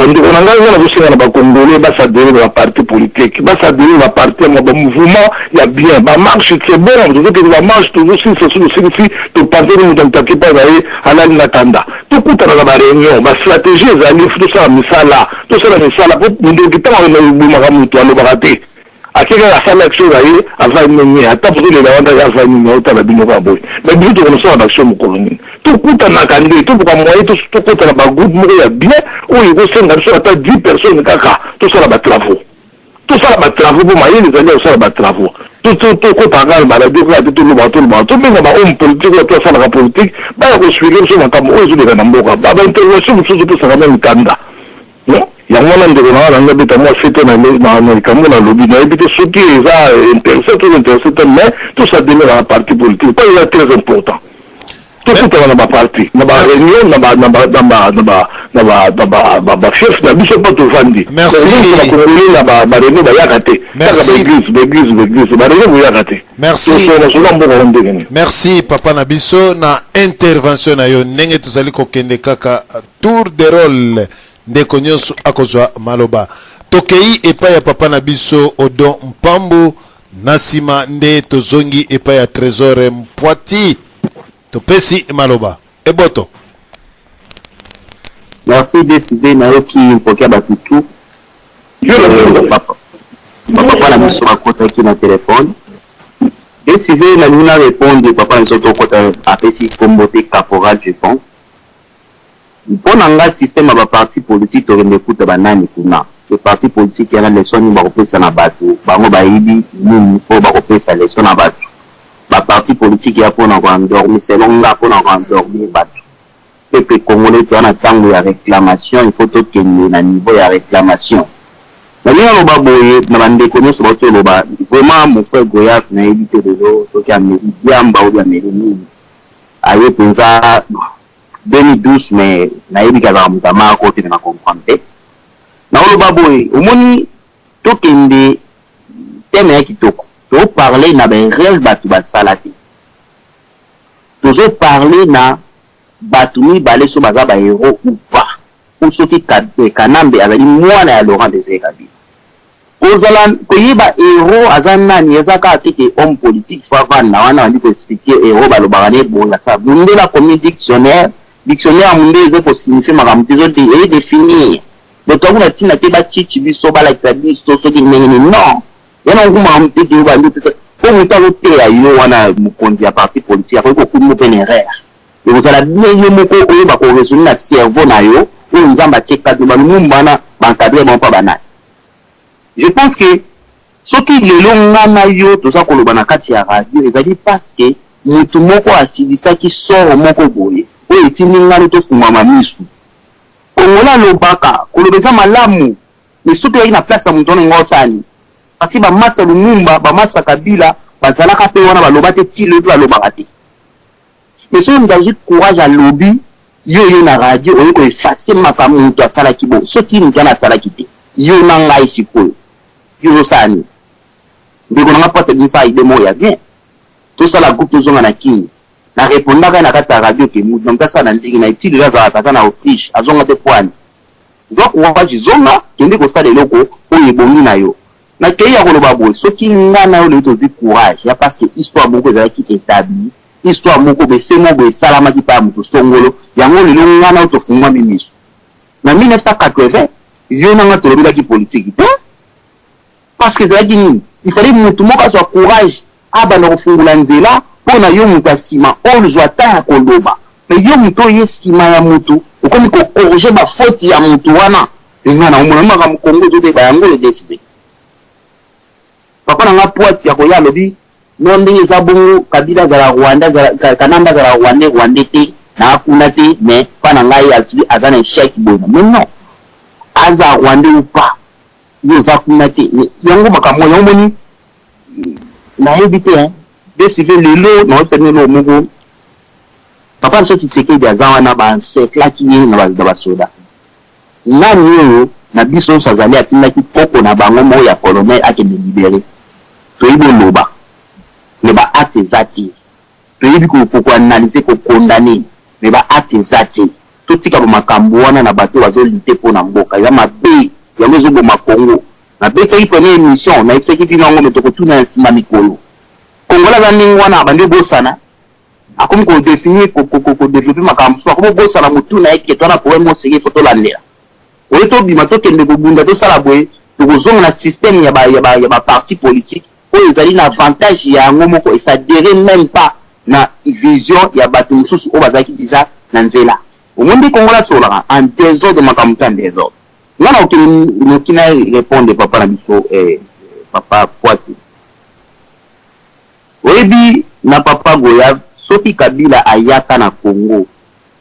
Quand on a la voici na ba Congolais ba s'adhérer à la parti politique ba s'adhérer à la parti à mouvement il y a bien ba marche c'est bon je veux que la marche toujours si to parti nous t'attaquer pas à la natanda tout coûte dans la réunion ba stratégie ezali tout ça misala pour nous qui tant on a mutu alo baraté akeka la salle action ayi avant une ata pour les wanda ya va une autre la bino ba boy mais bien tout on sort d'action colonie tout coûte na kandé tout pour moyen tout coûte na ba groupe ya bien où il faut sentir sur la 10 personnes kaka tout ça la travaux tout ça la travaux pour moyen les années ça la travaux tout coûte à gal ba la deux là tout le monde mais ba homme politique tout ça la politique ba ko suivre sur ma camo aux de na mboka ba intervention tout pour ça même kanda non ya mwana ndeko na nga beta moi c'était na kamo na lobby na beta ce qui est intéressant mais tout ça demeure la partie politique pas il est très important tout ça dans ma partie na ba réunion na ba chef na biso pas to vandi merci na ba réunion ba yakate l'église ba réunion ba yakate merci papa na biso na intervention na yo ndenge tozali kokende kaka tour de rôle ndeko nyonso akozwa maloba tokei epai ya papa na biso Odon Mpambu nasima nde tozongi epai ya Trésor Mpwati topesi maloba eboto. Merci décidé na yo ki mpokia batutu papa na biso akota ki na téléphone décidé na nuna répondre papa nzoto kota apesi kombote caporal je pense. Pour un système à parti politique, tu écoutes banani kuna. Le parti politique y a les sons ba kopesa na bato, bango ba ibi ni ko ba kopesa les sons na bato. Ba parti politique ya pour na endormir, c'est longa pour na endormir bato. Peuple congolais tu na tango ya réclamation, il faut que na niveau ya réclamation. Na ni lo ba boye na bande ko nyoso ba to lo ba vraiment mon frère Goyaf na éviter de lo so ki ameri biamba ou ameri ni. Aye penza 2012 mais nayebi kala mutama côté na comprendre na olo baboy omoni tokende teme ya kitoko to parler na ben réel batu ba salati to parler na batu ni balé so baza ba héros ou pas ou soki kanambe azali mwana ya Laurent Désiré Kabila ozala koyeba héros azana ni ezaka atike homme politique fa na wana ali ko expliquer héros balobaka ne bola sa mundela comme dictionnaire munde eze ko signifier makambo et définir donc on a tina te ba chichi biso ba la tsabi so ki nengene non yana nguma mtete yo ba ndipesa ko mutalo te ayo wana mukonzi ya parti politique ko kumu peneraire et vous allez bien yo moko oyo ba ko résoudre na cerveau na yo ou nzamba cheka de balumbana ba encadrer bon pa banani. Je pense que ce qui le longana yo to ça ko lobana kati ya radio ezali parce que mutu moko asidisa ki sort moko boye oyo etindi ngani tofumama misu ongola lobaka kolobeza malamu mais soki oyi na place ya mutu wana ngo osani parce que bamasa Lumumba bamasa Kabila bazalaka pe wana baloba te ti le balobaka te mais soki mutu azwi courage alobi yo na radio oyo ko effacer makambo mutu asalaki bo soki mutu wana asalaki te yo na ngai sikoyo yo osani ndeko na nga pata bisa idemo ya bien tout ça la groupe tozonga na kini na répondaka na kata radio ke mutu donc ça na ndingi na itili za kaza na Autriche azonga te poani zo kwa zonga kende ko sala eloko oyo ebongi na yo na kei ya koloba boye soki nga na yo tozi courage ya parce que histoire moko ezalaki établi histoire moko befe moko esalamaki pa ya moto songolo yango lelo nga na yo tofungwami miso na 1980 yo nanga tolobelaki politique te parce que ezalaki nini il fallait moto moko azwa courage abanda kofungula nzela mpo na yo moto asima oyo ozwa ta ya koloba mais yo moto oyo nsima ya moto okomi kokorige bafoti ya moto wana nga na omona maka mokongo ozobeba yango le décide papa na nga poati ya koya alobi no ndenge eza bongo kabila azala rwanda kanamba azala rwanda te na akuna te mais mpa na ngai aza na échec boye mais non aza rwanda ou pas yo oza kuna te yango makambo yango moni nayebi te décive lelo naotisani lelo moko papa nso Tshisekedi aza wana baencerclaki ye na basoda nani oyo na biso nyonso azali atindaki poko na bango moko ya colonel akende libere toyebi oloba me baacte eza te toyebi koanalyse kokondane me baacte eza te totika bamakambo wana na bato bazolite mpo na mboka eza mabe yango ezoboma Congo nabetaki première émission nayebisaki bino yango me tokotuna ya nsima mikolo kongola aza ndenge wana abandi obosana akomi kodéfinir kodéveloppe makambo so akomi obosana motuna yeke twana problème oseke ifo tolandela oyo tobima tokende kobunda tosala boye tokozonga na système ya baparti politique oyo ezali na avantage ya yango moko esadere même pas na vision ya bato mosusu oyo bazalaki déjà na nzela omondi kongola solaka en désordre makambo mpe en désordre nga na oki na répondre papa na biso papa Poati oyebi na papa Goya soki Kabila ayaka na Congo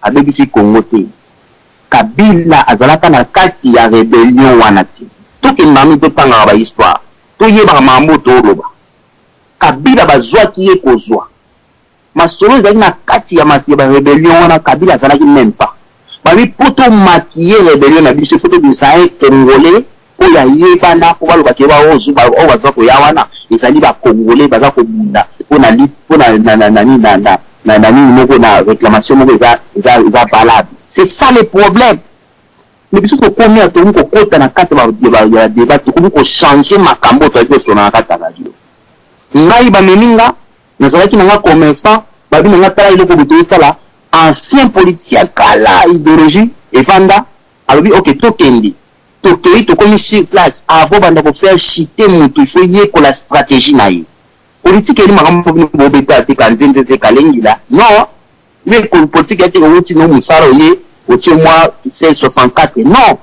abebisi Congo te Kabila azalaka na kati ya rébellion wana te tokendami totangaka bahistoire toyebaka makambo toloba Kabila bazwaki ye kozwa masolo ezalaki na kati ya barébellion wana Kabila azalaki même pas babi po tomakie rébellion na biso fo tobimisa ye congolais oyo ayebana po balobaki oyo baza koya wana ezali bacongolais baza kobunda mpo na nini moko na réclamation moko eza valable. C'est ça le problème. Mais biso tokomi atomi kokota na kati ya débat tokomi kochanger makambo toyaki kosona na kati ya radio ngai bameminga nazalaki nanga commerçant babi nanga tala iloko botoyosala ancien politicien kala idéologie evanda alobi ok tokendi tokei tokomi sur place avant banda kofaire chiter moto il faut yekola stratégie na ye politique eli makambo bino bobeta te kanzenze te kalengila non mais politique ete kowuti no musala oye otie moi 1664 non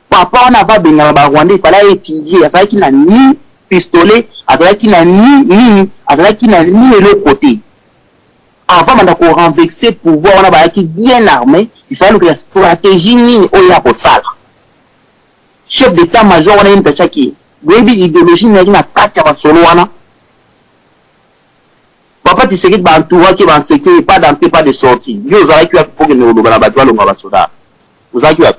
papa on va benga ba Rwanda il fallait étudier azalaki na ni pistolet azalaki na ni azalaki na ni le côté avant banda ko renverser pouvoir on a bayaki bien armé il fallait que la stratégie ni oya ko sala chef d'état major on a une tachaki baby idéologie na kati ya solo wana papa Tshisekedi ba entourage qui va sécurité pas d'entrée pas de sortie yo zalaki pour que nous lobana ba longa ba soda uzaki wa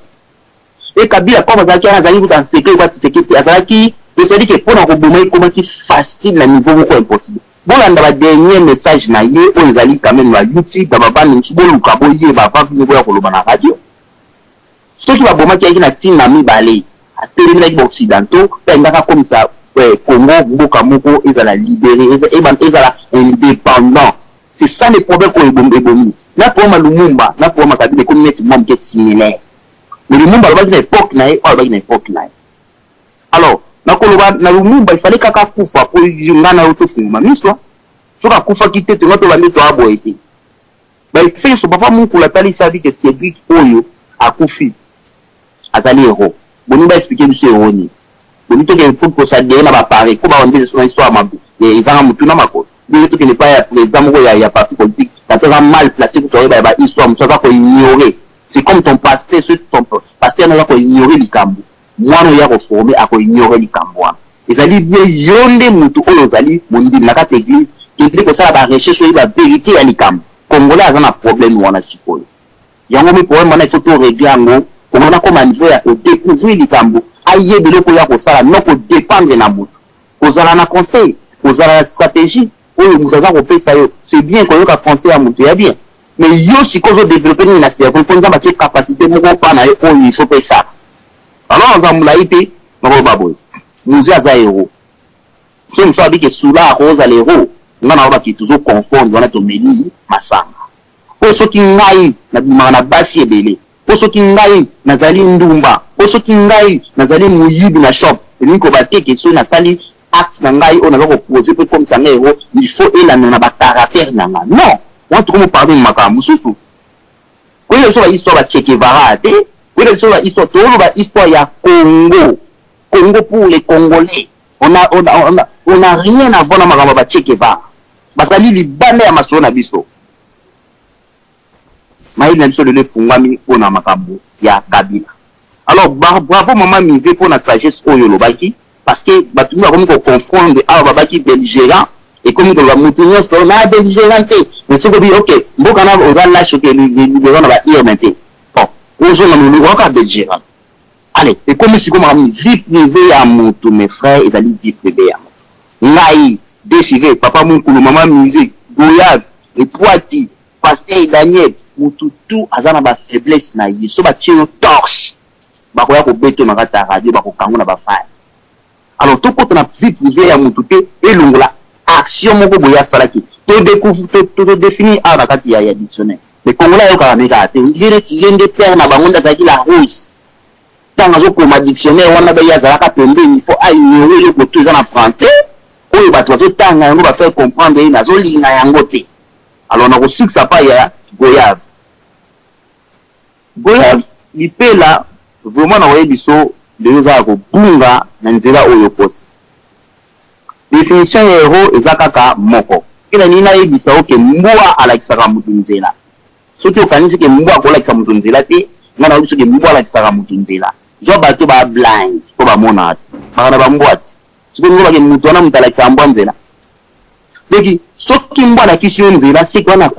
et Kabila comme azalaki azali dans sécurité ba Tshisekedi azalaki c'est dit que pour na ko bomai comment qui facile na niveau beaucoup impossible bolanda ba dernier message na ye o ezali quand même na YouTube ba bana nsubolo ka boye ba fa ni boya ko lobana radio ceux qui va bomai qui na tina mi balé a terminé avec occidentaux pendaka comme ça Congo mboka moko ezala libéré ezala indépendant. C'est ça le problème qu'on est bomi. Na problème Lumumba, na problème Kabila comme net moi qui est similaire. Mais Lumumba va une époque na va une époque na. Alors, na koloba na Lumumba il fallait kaka kufa pour ngana autofuma miswa. Soka kufa kité to noto bandi to aboyete. Ba il fait son papa mon kula tali sabi que Cédric Oyo akufi. Azali héros. Boni ba expliquer du héros ni. Boni to ke pour ça de na ba parler ko ba on dit son histoire mabe. Et ça mutuna mako. Bien que n'est pas président il y a parti politique quand tu as mal placé pour toi bah histoire tu vas ignorer c'est comme ton pasteur ton pasteur n'a pas ignorer les cambo moi on y a reformé à ignorer les cambo et ça dit bien yonde mutu oyo zali mondi na kata église qui dit que ça va rechercher sur la vérité à les cambo congolais a un problème wana sikoyo yango mi problème wana il faut tout régler ngo comment on a comment niveau ya découvrir les cambo aye biloko ya ko sala non ko dépendre na mutu kozala na conseil kozala na stratégie c'est bien qu'on ait pensé à monter à bien. Mais yo si qu'on veut développer une cerveau, qu'on a capacité, il faut faire ça. Alors, on a été, on va musée aza héros so muso abike sula rosa le héros ngana oba ki toujours confondre wana to meli masanga po soki ngai na bimaka na basi ebele po soki ngai nazali ndumba po soki ngai nazali muyibi na shop elingi kobateke so nasali acte na ngai on naza koposer pe comme ça na héros il faut elanda na bacaractère na nga non wana tokomo pardon makambo mosusu koyela biso bahistoire ba Che Guevara te koyela biso bahistoire toloba histoire ya Congo pour les Congolais on a rien à voir na makambo ba Che Guevara basali libanda ya masolo na biso maïli na biso lelo efungwami mpona makambo ya Kabila. Alors bravo maman Misé pour la sagesse oyo lobaki parce que batumi bakomi confondre awa babaki belgérant et comme ko ba mutu nyonso na belgérant te mais soko bi ok mboka na oza lâche que libérant na ba IMT bon ozo na mulu waka belgérant allez et comme si comme vie privée ya mutu mes frères ezali vie privée ya mutu ngai décider papa Munkulu maman Misé Goyave et Poiti pasteur Daniel mutu tout azana ba faiblesse na ye so ba tio torche bakoya ko beto na kata radio bako kango na ba fire alors tout côté na vie privée ya mutu te elongola action moko boya salaki to découvre to définir à la kati ya dictionnaire mais Congolais yo ka meka te ngire tiende père na bangonda zaki la rose tanga zo ko ma dictionnaire wana ba ya zalaka pembeni il faut ignorer le côté en français oyo bato bazo tanga yango ba faire comprendre ina zo linga yango te alors na ko siksa pa ya Goyave lipela vraiment na waye biso lelo za ko bunga na nzela oyo kosi définition ya héros ezakaka moko kila nina yebisa oke mbwa alakisaka mutu nzela soki okanisi ke mbwa akolakisa mutu nzela te ngana biso ke mbwa alakisaka mutu nzela zo bato ba blind ko ba mona ati bakana ba mbwa ati soki ngoba ke mutu wana mutu alakisa mbwa nzela leki soki mbwa na kisi nzela siki wana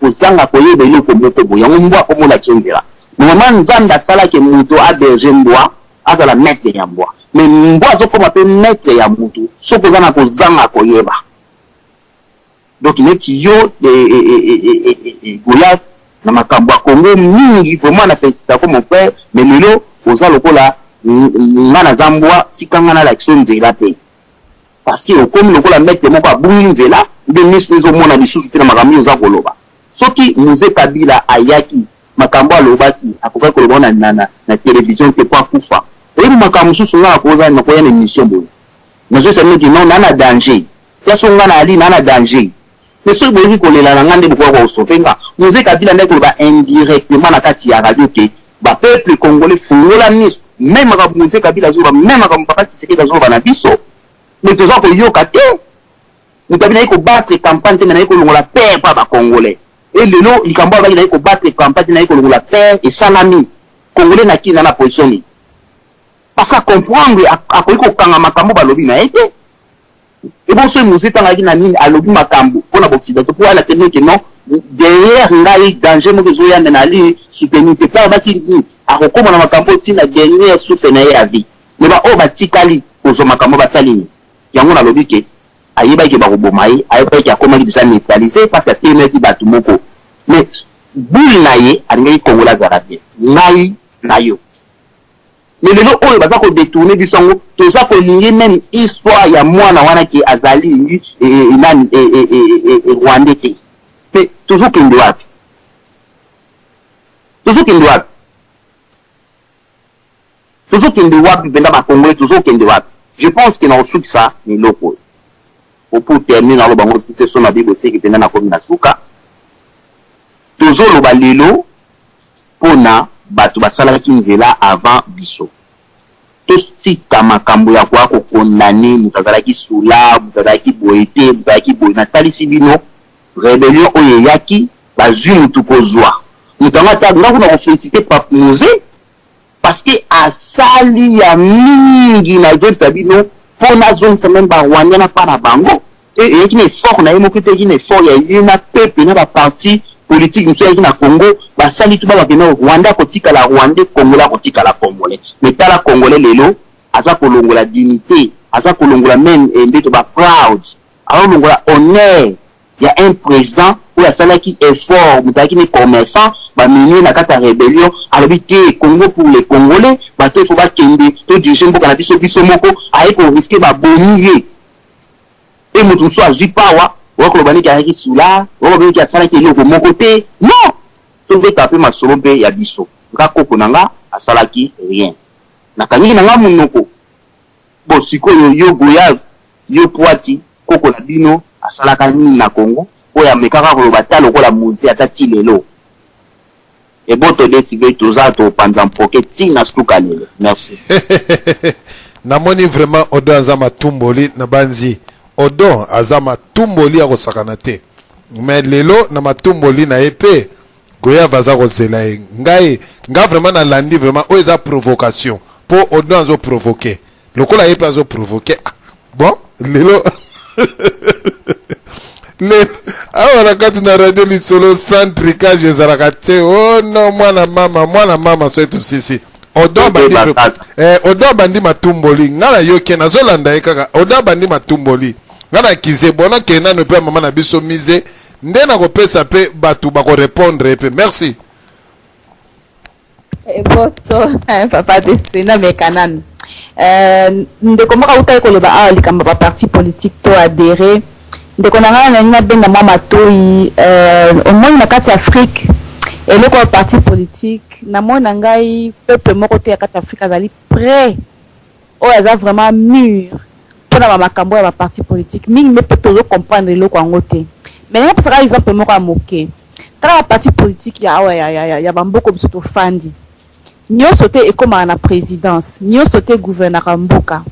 kozanga koyeba eloko moko boya mbwa ko mola nzela mama nzanda sala ke mutu aberger mbwa azala maître ya mbwa mais mbwa zo koma pe maître ya mutu soko zana kozanga koyeba donc neti yo Goyave na makambo Congo mingi vraiment na félicita ko mon frère mais lelo oza lokola ngana zambwa tikanga na l'action nzela pe parce que comme lokola maître moko abungi nzela de miso mona bisusu te na makambo oza koloba soki Musée Kabila ayaki makambo alobaki akoka koloba na télévision te kwa kufa et makambo susu nga akoza na koya na émission boye mais je sais que non na danger ya songa na ali na danger mais ce boye kolela na ngande boko ko sofenga Musée Kabila ndeko koloba indirectement na kati ya radio ke ba peuple congolais fungola miso même makambo Musée Kabila zoba même makambo pakati sekeda zoba na biso mais toza ko yoka te mutabina ko battre campagne te na ko longola paix pa ba congolais et le nom likambo abaki na ko battre campagne na ko longola paix et salami congolais na kina na position ni parce que comprendre akoki ko kanga makambo balobi na ete et bon ce Musée tangaki na nini alobi makambo pona boccidentaux pour la tenir que non derrière ngai danger mo zo ya menali soutenir te pa baki ni akokoma na makambo tina dernière souffle na ya vie mais ba o batikali ozo makambo basalini yango na lobi ke ayeba ke ba kobomai ayeba ke akoma ki déjà neutraliser parce que teme ki batu moko mais boule na ye alingi Kongola zarabie ngai na yo mais lelo oyo baza ko détourner bisongo toza ko lier même histoire ya mwana wana ki azali Rwanda te mais toujours kindi wapi benda ba Congolais toujours kindi wapi je pense que na osuki ça ni loko pour terminer na lo bango cité son na bible c'est que tena na komi na suka toujours lo balelo pona bato basala kinzela avant biso tostika makambo ya kwa ko condamner mutazala ki sula mutazala ki boete mutazala ki boina talisi bino rébellion oyo yaki bazui mutu kozwa mutanga ta ngako na féliciter Pape Musée parce que asali ya mingi na job sabino pona zone semaine ba Rwanda na pa na bango et qui est fort na yemo kete qui est fort ya yena peuple na ba parti politique monsieur qui na Congo ba sali tout ba kena Rwanda kotika la Rwanda Congola kotika la Congolais mais tala Congolais lelo aza kolongola dignité aza kolongola même mbeto ba proud alors longola honneur Il y a un président où la salle qui est fort, qui est commerçant, va mener la carte à rébellion, alors que Congo pour les Congolais, il faut pas qu'il y ait des gens qui sont bisomoko, avec pour risquer de bomber. Et mon tour soit Zipawa, ou que le bani qui a réussi sous là, ou que le salle qui est au mon côté. Non! Tout le taper ma solombe et abisso. Ngako konanga, a salaki, rien. Nakani nanga monoko. Bon, si yo goya, yo poati, koko na bino, a salaka ni na Congo, ou ya mekaka ko batalo ko la muzi atati lelo. Et bon, te décider tous à tout pendant pocket, tina soukalele. Merci. Namoni vraiment Odo azama tumboli na banzi. Odo azama tumboli a kosakanate. Mais lelo na matumboli na épée. Goya vaza kozela ngai nga vraiment na landi vraiment o eza provocation pour Odo azo provoquer. Lokola épée azo provoquer. Bon, lelo awa kati na radio lisolo centricage ezarakate. Oh non, mwana mama so eto sisi Odo bandi matumboli ngana yoke na zolanda ekaka Odo bandi matumboli ngana kize bona kena ne pe mama na biso mise ndena ko pesa pe batu ba ko répondre pe merci boto papa de sena mekanan ndeko moka uta ko loba a likamba ba parti politique to adhérer ndeko nanga na benga mama toyi au moins na kati Afrique et le parti politique na mona ngai peuple moko te ya kati Afrique azali prêt o aza vraiment mûr pour na makambo ya ba parti politique mingi me peut toujours comprendre le ko ngote mais na parce que exemple moko amoke tala parti politique ya bamboko bisoto fandi nyonso te ekoma na présidence nyonso te gouverneur mboka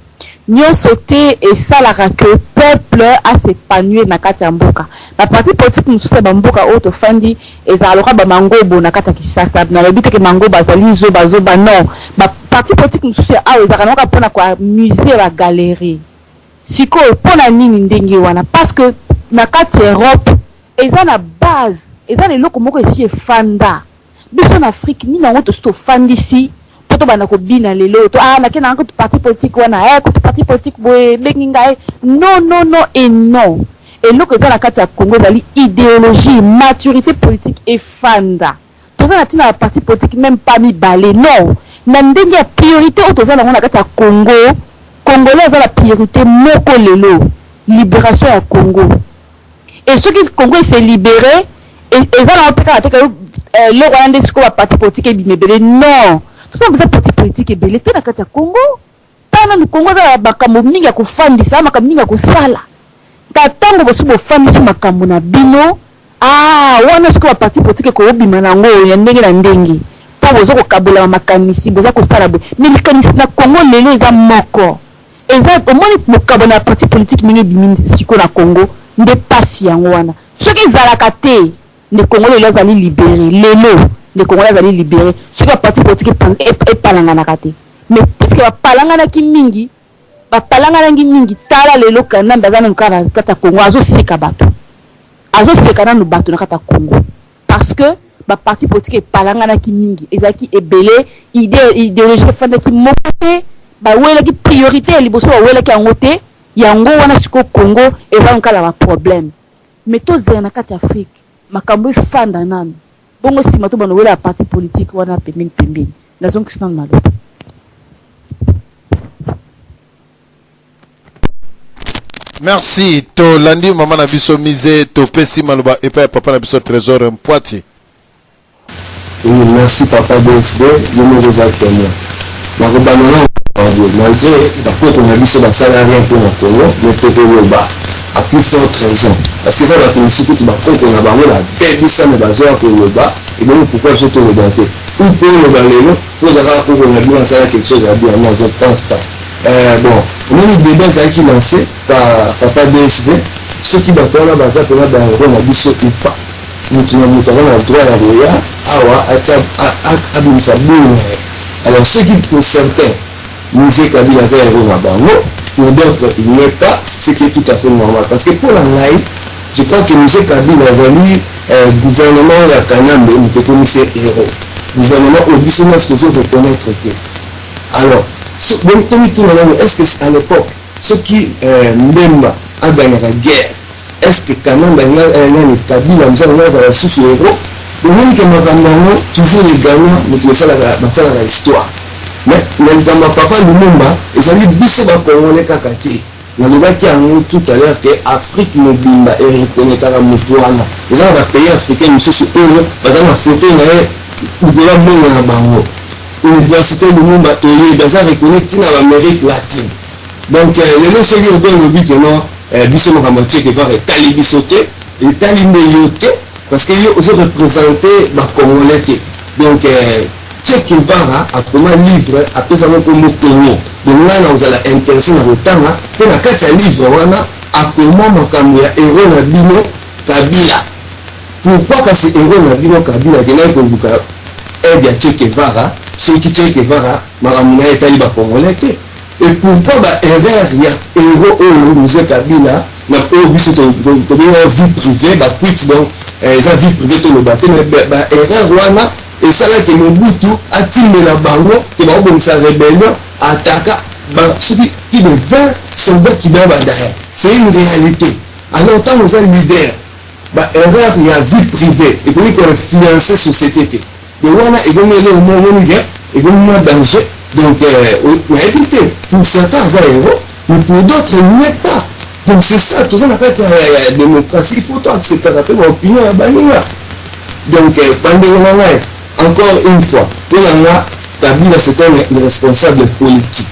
nyonso te esalaka que peuple a s'épanouir na kati ya mboka ba parti politique mosusu bamboka oyo tofandi ezalaka bamangobo na kati ya Kisasa na lobi te ke mangobo bazali zoba non ba parti politique mosusu awa ezalaka mpona koamuse ba galerie sikoyo mpona nini ndenge wana parce que na kati ya Europe eza na base eza na eloko moko esi efanda biso na Afrique ni nango tofandisi poto bana ko bina lelo to na kena ko parti politique wana ko parti politique boye lengi ngai non et non et loko eza na kati ya Congo ezali idéologie maturité politique efanda toza na tina parti politique même pas mibale non na ndenge ya priorité o toza na kati ya Congo Congolais eza la priorité moko lelo libération ya Congo et ceux qui Congo s'est libéré et eza na opeka ateka le Rwanda siko ba parti politique bimebele non tout ça vous êtes parti politique ebele te na kati ya Congo tana ni Congo za bakambo mingi ya kufandisa makambo mingi ya kusala katango bosu bofandisi makambo na bino wana siko ba parti politique ko bima na ngo ya ndenge na ndenge po bozo ko kabola makanisi boza ko sala bo milikanisi na Congo lelo eza moko eza omoni mokabo na parti politique mingi bimini siko na Congo nde pasi yango wana soki zalaka te les Congolais les allaient libérer les Congolais allaient libérer ce que parti politique est palangana kate mais puisque va palangana ki mingi tala lelo kana bazana nkara kata Congo azo seka na no bato na kata Congo parce que ba parti politique est palangana ki mingi ezaki ebele idéologie fanda ki mokote ba wela ki priorité liboso ba wela ki angote yango wana siko Congo eza nkala ba problème mais to zena kata Afrique makambo fanda nani bongo sima to bano wela parti politique wana pembeni nazo kisana na lo merci to landi mama na biso mise to pesi maloba et papa na biso trésor Mpwati. Oui, merci papa DSD je me réserve na kobanana malgré bakoko na biso basala rien pour na Congo mais to koyoba à plus forte raison parce que ça va te musique tu vas comprendre na bango la bébisa na bazoa ko yoba et donc pourquoi je te regarder ou pour le balelo faut avoir pour on a bien ça quelque chose à dire non je pense pas bon on a une débat ça qui lancé par papa DSD ceux qui battent là baza pour la héros na biso ou pas nous tu nous avons droit à roya awa a bimisa boule alors ceux qui pour certains musée Kabila za héros na bango pour d'autres il n'est pas ce qui est tout à fait normal parce que pour la laïc je crois que M. Kabila a gouvernement ya Kanambe nous peut commissaire héros gouvernement au business que je reconnaître que alors donc est-ce que à l'époque ceux qui même a gagné la guerre est-ce que Kanamba nani Kabila mzala naza la sous héros omoni ke makambo yango toujours les gagnants moto basalaka histoire mais na likambo ya papa Lumumba ezali biso bakongole kaka te nalobaki yango tout à l'heure ke Afrique mobimba ereconnetaka moto wana eza na bapays africain mosusu oyo baza na foto na ye likola mbongo na bango université Lumumba toyebi aza reconnai ntina baamérique latine donc lelo soki oto olobi keno biso makambo Che Guevara etali biso te etali nde yo te parce que yo ozo représente bacongolais te donc Che Guevara akoma livre apesa moko mokongo donc ngai na ozala intéressé na kotanga mpe na kati ya livre wana akoma makambo ya héros na bino Kabila pourquoi kasi héros na bino Kabila kenai koluka aide ya Che Guevara soki Che Guevara makambo na ye etali bacongolais te et pourquoi erreur ya héros oyo Mzee Kabila na oyo biso tobenga vie privée bakwiti donc eza vie privée toloba te mais erreur wana esalaki Mobutu atindela bango ke baobongisa rébellion ataka soki plus de 20 soldats qui baya derrière c'est une réalité alors ntango oza leader erreur ya vie privée ekoki koinfluencer société te de wana ekomele omoni ke ekomona danger donc écoutez, pour certains ça héros mais pour d'autres n'est pas donc c'est ça tout ça na kati ya démocratie il faut accepter la opinion ya baninga donc bandeko encore une fois pour nga Kabila c'est un irresponsable politique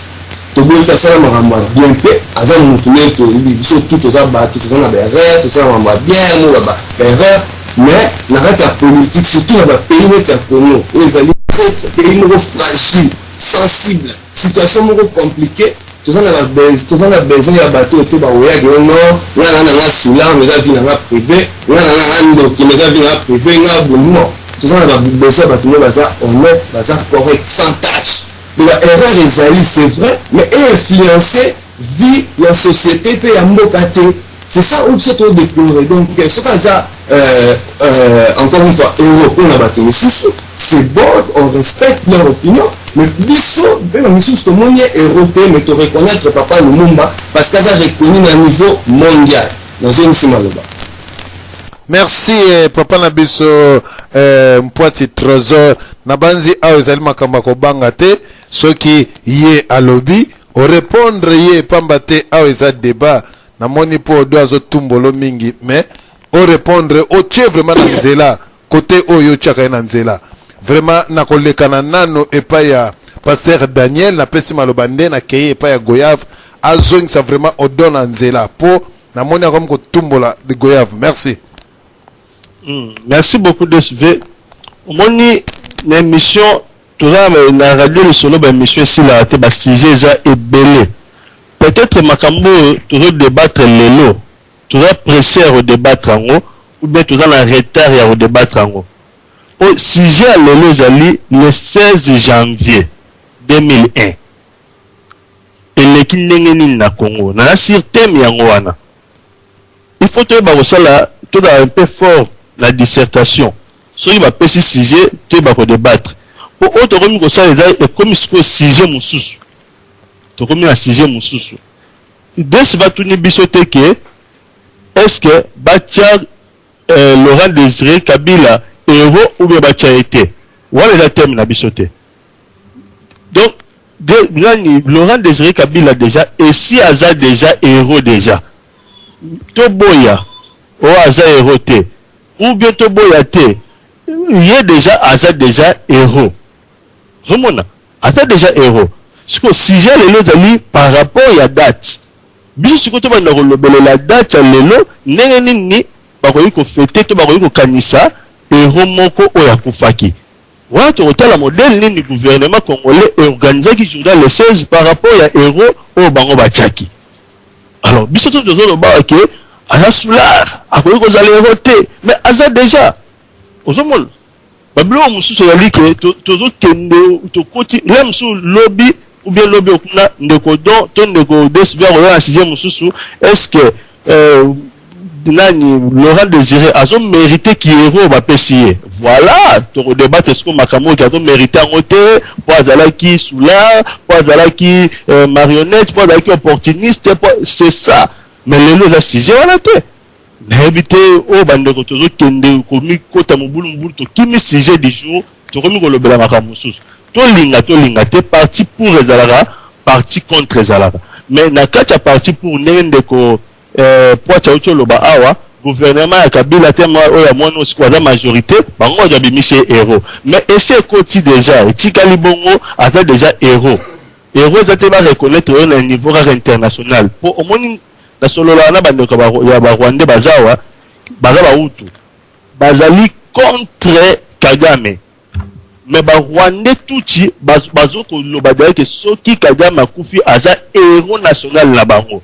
toboyi tasala makambo bien pe aza mutu neto biso tout toza bato toza na baerreur tosala makambo ya bien mo baerreur mais na kati ya politique surtout na bapays neti ya Congo oyo ezali pays moko fragile sensible situation moko compliquée toza na besoin ya bato te baoyaki no nga nanga sula meza vi nanga privé nga nanga ndoki meza vi nanga privé nga bonimo toza na besoin bato mo baza honnête baza correct sans tâche donc erreur ezali c'est vrai mais influencer vie ya société pe ya mboka te c'est ça oyo biso todéplore donc soki aza encore une fois européen na bato misusu c'est bon on respecte leur opinion mais biso mpe na misusu tomoni ye héros te mais toreconnaître papa Lumumba parce qu'aza reconnu na niveau mondial nazongisi maloba merci papa na biso mpwati trésor na banzi ayo ezali makambo ya kobanga te soki ye alobi orépondre ye pamba te ayo eza débat namoni mpo odo azotumbolo mingi mais orépondre otie vraiment na nzela côté oyo otiaka ye na nzela vraiment nakolekana nano epai ya pasteur Daniel napesi maloba nde nakei epai ya Goyave azongisa vraiment odo na nzela mpo namoni akomi kotumbola de Goyave merci. Merci beaucoup DSV. Omoni na émission toza na radio le solo ba émission ici la te ba sujet za ebele. Peut-être makambo tozo débattre lelo. Toza pressé à débattre ngo ou bien toza na retard ya débattre ngo. Au sujet à lelo jali le 16 janvier 2001. Eleki ndenge nini na Congo. Na sur thème yango wana. Il faut te ba osala toza un peu fort la dissertation. Soki ba pesi sujet te ba ko débattre. Pour autre comme ko ça et comme ce sujet mususu. To comme un sujet mususu. Des va tourner bisote que est-ce que Batia Laurent Désiré Kabila héros ou bien Batia été. Voilà le thème na bisote. Donc Laurent Désiré Kabila déjà et si Aza déjà héros déjà. To boya o Aza héros te. Ou bien to boya te. Il est déjà Aza déjà héros. Romona, Aza déjà héros. Ce que si j'ai le lot par rapport à la date. Bien sûr que tu vas nous la date à l'élo, ni bakoyi ko fêter to bakoyi ko kanisa héros moko oya kufaki. Voilà tu retrouves la modèle ni gouvernement congolais organisé qui joue le 16 par rapport à héros au bango bachaki. Alors, bien sûr que nous avons que Aza soulard, akoyi ko zali héros te, mais Aza déjà Ozomol. Bablo mususu yali ke tozo kende to koti lem sou lobby ou bien lobby okuna ndeko don ton ndeko desvia ko na sixième mususu est-ce que nani Laurent Désiré azo mérité qui héros ba pesier voilà to débattre est-ce que makamo qui azo mérité en côté pour azala qui soula pour azala qui marionnette pour azala qui opportuniste c'est ça mais le lot ça sujet voilà te n'habité au bandeko tozo kende komi kota mobulu mbulu to kimi sujet du jour to komi ko lobela makamususu to linga te parti pour ezalaka parti contre ezalaka mais na kati ya parti pour ndenge ko poacha ucho loba awa gouvernement ya Kabila tema oya mwana osikwaza majorité bango ja bimishe héros mais essayer koti déjà etikali bongo ata déjà héros zate ba reconnaître au niveau international pour au moins na solola na bandeko ya ba Rwanda bazawa bazaba utu bazali contre Kagame mais ba Rwanda tuti bazoko loba que soki Kagame akufi aza héros national na bango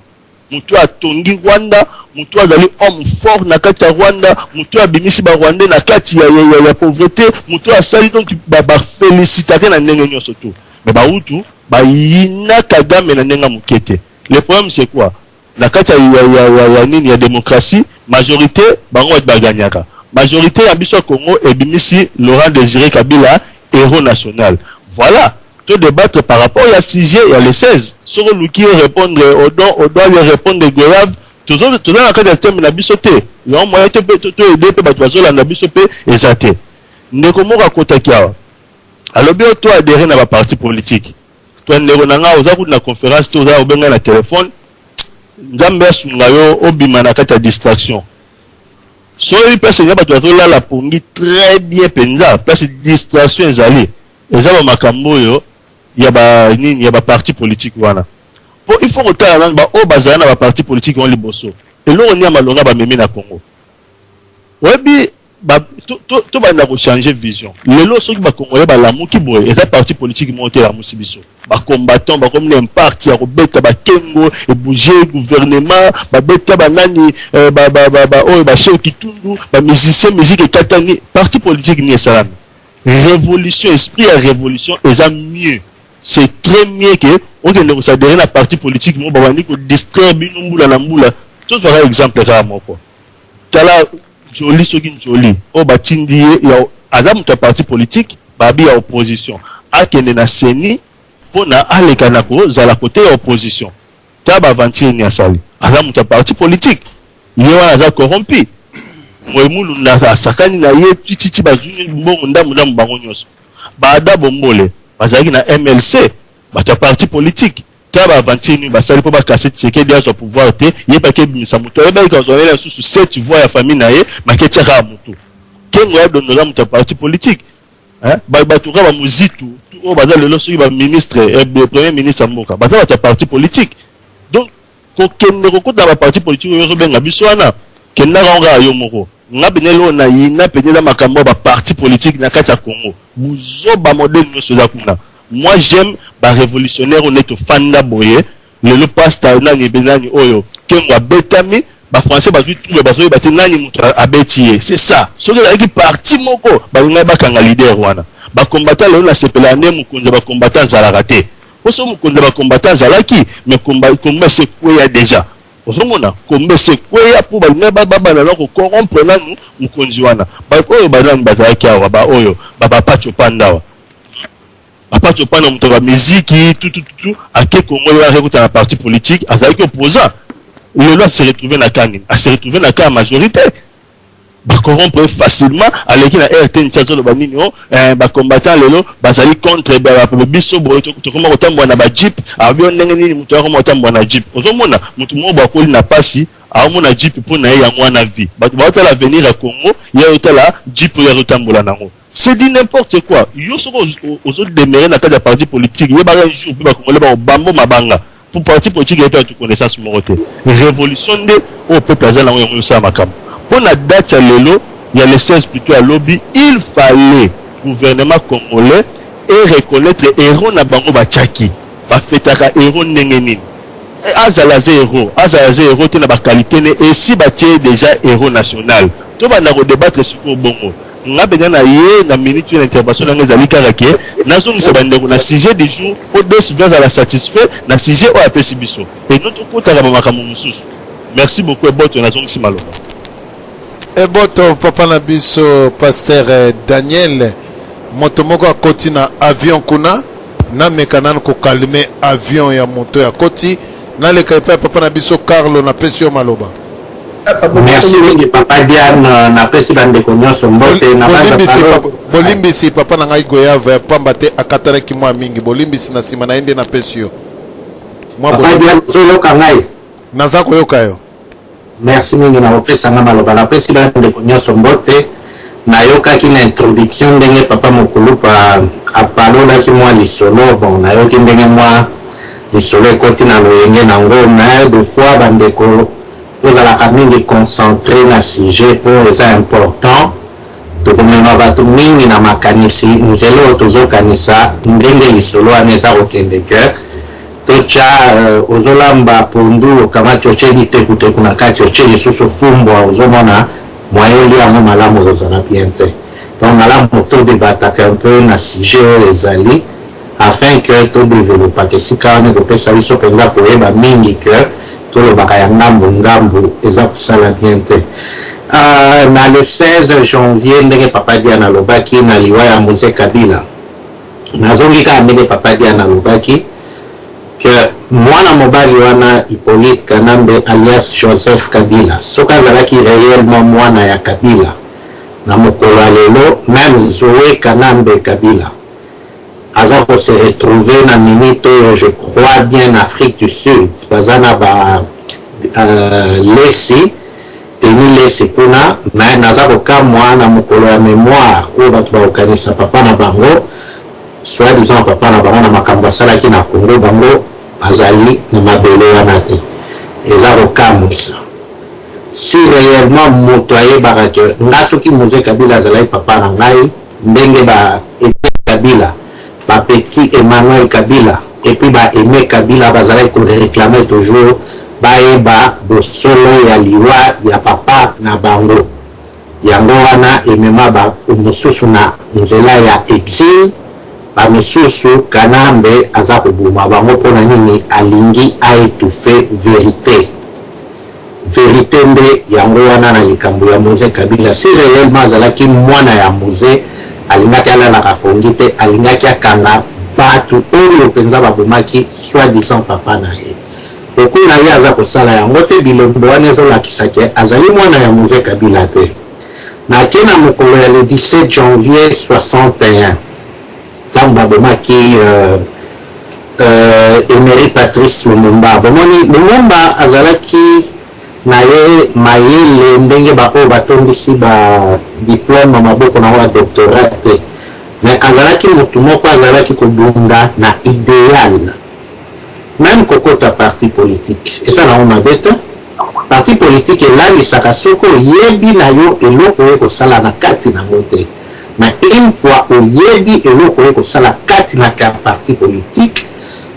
mutu atongi Rwanda mutu azali homme fort na kati ya Rwanda mutu abimisi ba Rwanda na kati ya pauvreté mutu asali donc ba féliciter na ndenge nyonso tu mais ba utu ba yina Kagame na ndenge mukete. Le problème c'est quoi? La kati ya démocratie majorité bango ba gagnaka majorité ya biso Congo et bimisi Laurent Désiré Kabila héros national. Voilà, tout débattre par rapport à sujet et à les 16 sur le qui répondre au doigt y répondre goyave tout ça la kati ya thème na biso te yo moyen te to aider pe ba tozola na biso pe ezate ndeko moka kota kiawa alobi to adhérer na ba parti politique to ndeko nanga oza ku na conférence to oza obenga na téléphone nzambe asunga yo obima na kati ya distraction so une personne ya bato azola la pongi très bien penza parce distraction ezali eza ba makambo yo ya ba nini ya ba parti politique wana po il faut retard là ba o bazana na ba parti politique on liboso et lo on y a malonga ba memi na Congo webi ba to ba na ko changer vision lelo soki ba Congolais ba lamuki boye eza parti politique monter la musibiso ba combattant ba comme un parti ya robeta ba kengo et bouger gouvernement ba beta ba nani ba chef kitundu ba musicien musique katani parti politique ni esalami révolution esprit à révolution eza mieux c'est très mieux que on ne s'adhérer à parti politique mo ba wani ko distraire bino mbula na mbula tout par exemple ka moko tala joli soki joli o batindi ya adam to parti politique babi ya opposition akende na seni pona aleka na ko zala côté ya opposition ta ba aventure ni asali adam to parti politique yewa za corrompu moemulu na sakani na ye titi bazuni mbongo ndamu bango nyonso baada bombole bazaki na MLC bata parti politique ta ba aventure ni basali po ba casser Tshisekedi à son pouvoir te yeba ke bimisa muto yeba ka zo ela susu 7 voix ya famille na ye maketia ka muto kengo ya donnola muto parti politique hein ba tuka ba muzitu o baza lelo soki ba ministre et premier ministre mboka baza ba parti politique donc ko kende ko kota ba parti politique yo so benga biso wana kenda nga yo moko ngabinelo na yina peneza makambo ba parti politique na kati ya Congo buzo ba modèle nyoso za kuna. Moi j'aime ba révolutionnaire honnête fanda boye le pasteur nani benani oyo kenwa betami ba français ba tout ba so ba tenani muto abetiye c'est ça so que qui parti moko ba nga ba kanga leader wana ba combattant le na sepela ne mukonza ba combattant za raté oso mukonza ba combattant za laki mais combat c'est quoi ya déjà osomona kombe c'est quoi pour ba nga ba na ko corrompre nanu mukonzi wana ba oyo ba nani ba za kiawa ba oyo ba pacho pandawa après tu prends la musique tout à quel Congo il va réécouter la parti politique avec opposant le loi se retrouver na kangin à se retrouver na ka majorité ba corrompre facilement avec la RTN tchazo le baninyo ba combattant lelo bazali contre ba biso boyo to comment otambwa na ba jeep avion ndenge nini muto ko otambwa na jeep ozomona mutu mo ba koli na pasi amona jeep pour na ya mwana vie ba ba la venir à Congo ya otala jeep ya rotambola nango. C'est dit n'importe quoi. Yo soko aux autres demeurer dans la parti politique. Il y a un jour pour Congolais ba bambo mabanga. Pour parti politique il y a toute connaissance moroté. Révolution de au peuple azala ngo ça makam. Pour la date lelo, il y a les 16 plutôt à lobby, il fallait gouvernement congolais et reconnaître héros na bango ba tchaki. Ba fetaka héros nengeni. Azala héros te na ba qualité et si ba tie déjà héros national. To ba na débattre sur bongo. Nga benya na ye na minute d'intervention na ngezali karake nazo ngisabande na sujet du jour pour deux sujets à la satisfait na sujet o apesi biso et notre kota la makamu mususu. Merci beaucoup et boto nazo ngisimaloba et boto papa na biso pasteur Daniel moto moko akoti na avion kuna na mekanan ko calmer avion ya moto ya koti na le kaipa papa na biso Carlo na pesio maloba. Merci mingi papa Diane na pesi bandeko nyonso mbote na bolimbisi papa na ngai goyave pamba te akataraki mwa mingi bolimbisi na nsima na ende na pesi yo papa Diane soloka ngai naza koyoka yo. Merci mingi na opesa nga maloba na pesi bandeko nyonso mbote nayokaki na introduction ndenge papa mokulupa apalolaki mwa lisolo bon nayoki ndenge mwa lisolo ekoti na loyenge nango mais de fois bandeko tozalaka mingi concentré na sujet po eza important tokomema bato mingi na makanisi nzela oyo tozokanisa ndenge lisolo wana eza kokende ke totya ozolamba pondu okamati otye litekuteku na kati otye lisusu fumbwa ozomona moyoli yango malamu ozala bien te donc malamu todebataka un peu na sujet oyo ezali afin que todéveloppaka esika wana ekopesa biso mpenza koyeba mingi ke tolobaka ya ngambu eza kosala bien te na le 16 janvier ndenge papa Diane alobaki na liwa ya Mose Kabila nazongi kaka ndenge papa Diane alobaki ke mwana mobali wana Hippolyte Kanambe alias Joseph Kabila soki azalaki réellement mwana ya Kabila na mokolo ya lelo même Zoé Kanambe Kabila aza ko se retrouver na minute je crois bien Afrique du Sud bazana ba lesi teni lesi kuna mais naza ko kamwa na mokolo ya mémoire oyo bato bakokanisa papa na bango soit disant papa na bango na makambo asalaki na Congo bango azali na mabele wana te eza kokamwisa si réellement moto ayebaka ke nga soki Mose Kabila azalaki papa na ngai ndenge ba Kabila ba petit Emmanuel Kabila et puis ba Aimé Kabila bazalaki ko réclamer toujours baeba bosolo ya liwa ya papa na bango yango wana emema ba mosusu na nzela ya exil ba misusu Kanambe aza kobuma bango mpona nini alingi aétouffe vérité nde yango wana na likambo ya Mose Kabila si réellement azalaki mwana ya Mose alingaki alalaka kongi te alingaki akanga bato oyo mpenza babomaki soi-disant papa na ye okulu na ye aza kosala yango te bilombo wana ezolakisaki azali mwana ya Mose Kabila te nake na mokolo ya le 17 janvier 61 ntango babomaki Emery Patrice Lumumba bomoni Lumumba azalaki na ye mayele ndenge baoyo batondisi ba diplôme maboko na wa doctorat te mais azalaki motu moko azalaki kobunda na idéal même kokota parti politique eza nango mabe te parti politique elalisaka soki oyebi na yo eloko oye kosala na kati nango te mais une fois oyebi eloko oye kosala kati na parti politique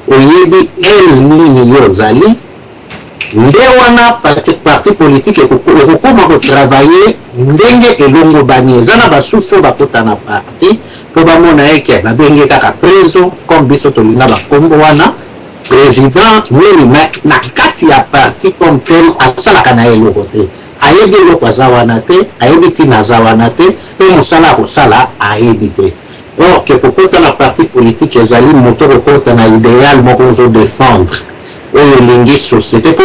oyebi ele nini yo ozali nde wana parti politique ekokoma kotravaille ndenge elongobani eza na basusu bakota na parti po bamona eke babenge kaka preso comme biso tolinga bakombo wana président nini na kati ya parti comme tel asalaka na eloko te ayebi eloko aza wana te ayebi ntina aza wana te mpe mosala akosala ayebi te or ke kokota na parti politique ezali moto kokota na idéal moko ozodéfendre oyo elingi société po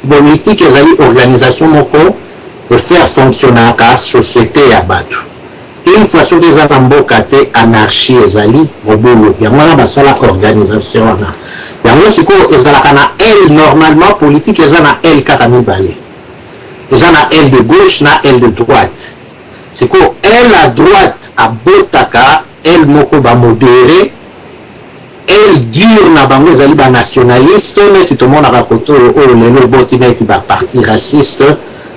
politique ezali organisation moko efaire fonctionnaka société ya bato une fois soki eza na mboka te anarchie ezali mobulu yango wana basalaka organisation wana yango sikoyo ezalaka na aile normalement politique eza na aile kaka mibale eza na aile de gauche na aile de droite sikoyo aile à droite abotaka aile moko bamodéré aile dure na bango ezali banationaliste neti tomonaka koto oyo lelo eboti neti baparti raciste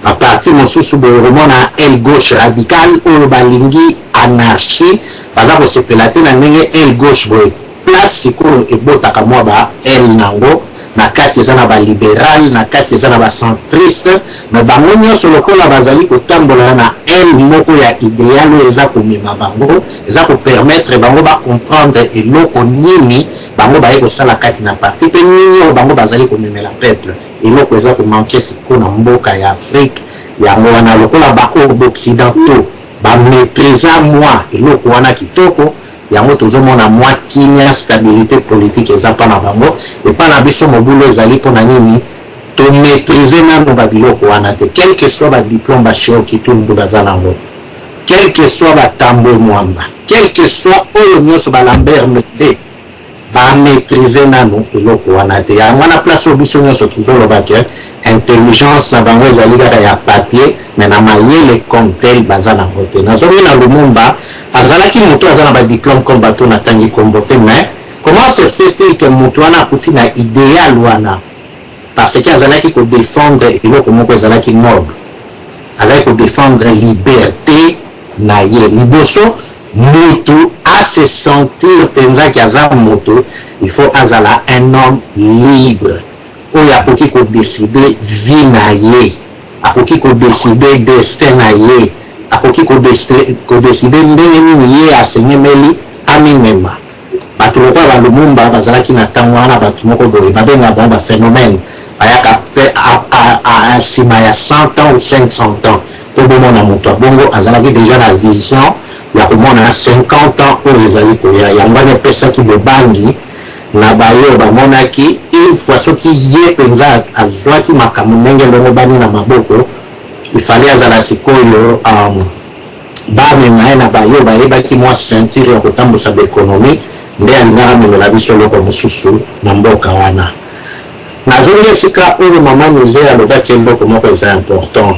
baparti mosusu boye komona aile gauche radicale oyo balingi anarchie baza kosepela te na ndenge aile gauche boye place sikoyo ebotaka mwa ba aile nango na kati eza na balibéral na kati eza na bacentriste me bango nyonso lokola bazali kotambola na aile moko ya idéal oyo eza komema bango eza kopermettre bango bacomprendre eloko nini bango baye kosala kati na parti mpe nini oyo bango bazali komemela peuple eloko eza komanke sikoyo na mboka ya Afrique yango wana lokola baoyo baoccidentaux bamaîtrisa mwa eloko wana kitoko yango tozomona mwa kimia stabilité politique eza mpa na bango epa na biso mobulu ezali mpona nini to maîtriser nano babiloko wana te, quel que soit ba diplôme ba cheo kitundu bazanango, quel que soit ba tambo mwamba, quel que soit oyo nyonso ba Lambert Mende ba maîtriser nano eloko wana te. Ya mwana place obiso nyonso tuzoloba ke intelligence na bango ezali kaka ya papier, mais na mayele comme tel bazanango te. Nazomi na Lumumba azalaki moto aza na ba diplôme comme bato natangi kombo te, mais comment se fait-il que moto wana akufi na idéal wana? Parce que azalaki ko défendre eloko moko ezalaki noble, azalaki ko défendre liberté na ye. Liboso moto a se sentir penza ki aza moto, il faut azala un homme libre oyo akoki ko décider vie na ye, akoki ko décider destin na ye, akoki ko décider ndenge nini ye asenyemeli amimema. Bato lokola ba Lumumba bazalaki na ntango wana bato moko boye babenga bango ba phénomène ayaka à nsima ya 100 ans ou 500 ans po bomona moto bongo azalaki déjà na vision ya komona 50 ans oyo ezali koya. Yango wana epesaki bobangi na bayo bamonaki une fois soki ye mpenza azwaki makambo ndenge ndongo bani na maboko, ifale azala sikoyo bamema ye na bayo bayebaki mwa ceinture ya kotambusa baekonomi nde alingaka memela biso eloko mosusu na mboka wana. Nazongi esika oyo mama Niger alobaki eloko moko eza important,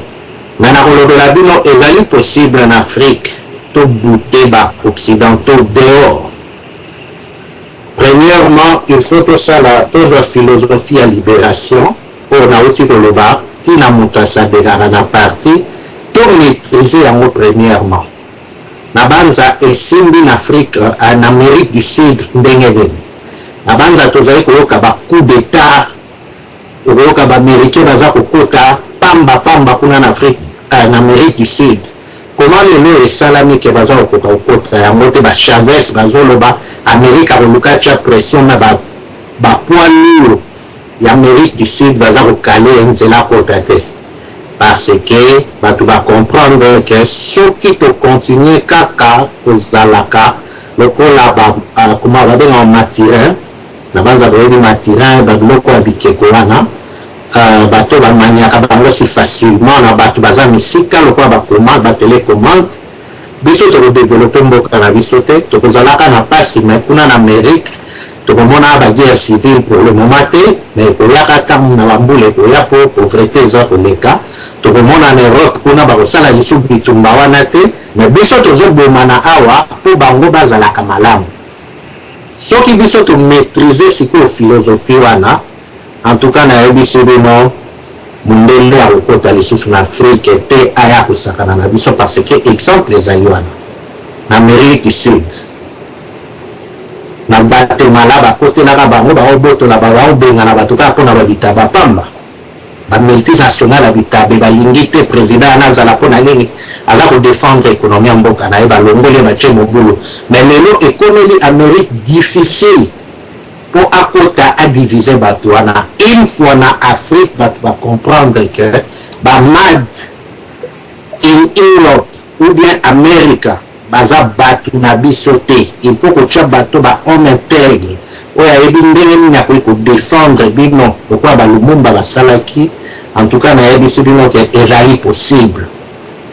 mais nakolobela bino ezali possible en Afrique to bute ba occidentaux dehors. Premièrement, il faut tosala tozwa philosophie ya libération oyo nauti koloba tina moto asadekaka na parti to maîtriser yango. Premièrement na banza esimbi na Afrique en Amérique du Sud ndenge nini na banza tozali koyoka ba coup d'état, okoyoka baaméricain baza kokota pamba kuna na Afrique en Amérique du Sud. Comment lelo esalami ke baza kokoka kokota yango te? Ba Chavez bazoloba Amérique akoluka tia pression na ba poids lourd ya Amérique du Sud baza kokale nzela kota te, parce que bato ba comprendre que soki to continuer kaka kozalaka lokola kuma babenga matirin na banza boyebi matirin babiloko ya bikeko wana bato bamaniaka bango si facilement na bato baza misika lokola bacommande batelécommande. Biso tokodevelope mboka na biso te, tokozalaka na pasi me kuna na Amérique tokomona baguerre civile pour le moment te, mais koyaka ntango na bambula ekoya po pauvreté eza koleka. Tokomona na Europe kuna bakosala lisu bitumba wana te, mais biso tozobomana awa po bango bazalaka malamu. Soki biso to maîtriser sikoyo philosophie wana, en tout cas nayebisi bino mundele akokota lisusu na Afrique te aya kosakana na biso, parce que exemple ezali wana na Amérique du Sud na Guatemala bakotelaka bango baobotola baobengana bato kaka mpona babitaba pamba bamultinational ya bitabe balingi te président ana azala mpona nini aza kodéfendre économie ya mboka na ye balongoli batie mobulu. Mais lelo ekomeli Amérique difficile po akota adivise bato wana. Une fois na Afrique bato bacomprendre que bamad in Europe ou bien America baza bato na biso te, il faut kotia bato bahomme intègre oyo ayebi ndenge nini akoki kodéfendre bino lokola balumumba basalaki. En tout cas nayebisi bino ke ezali possible,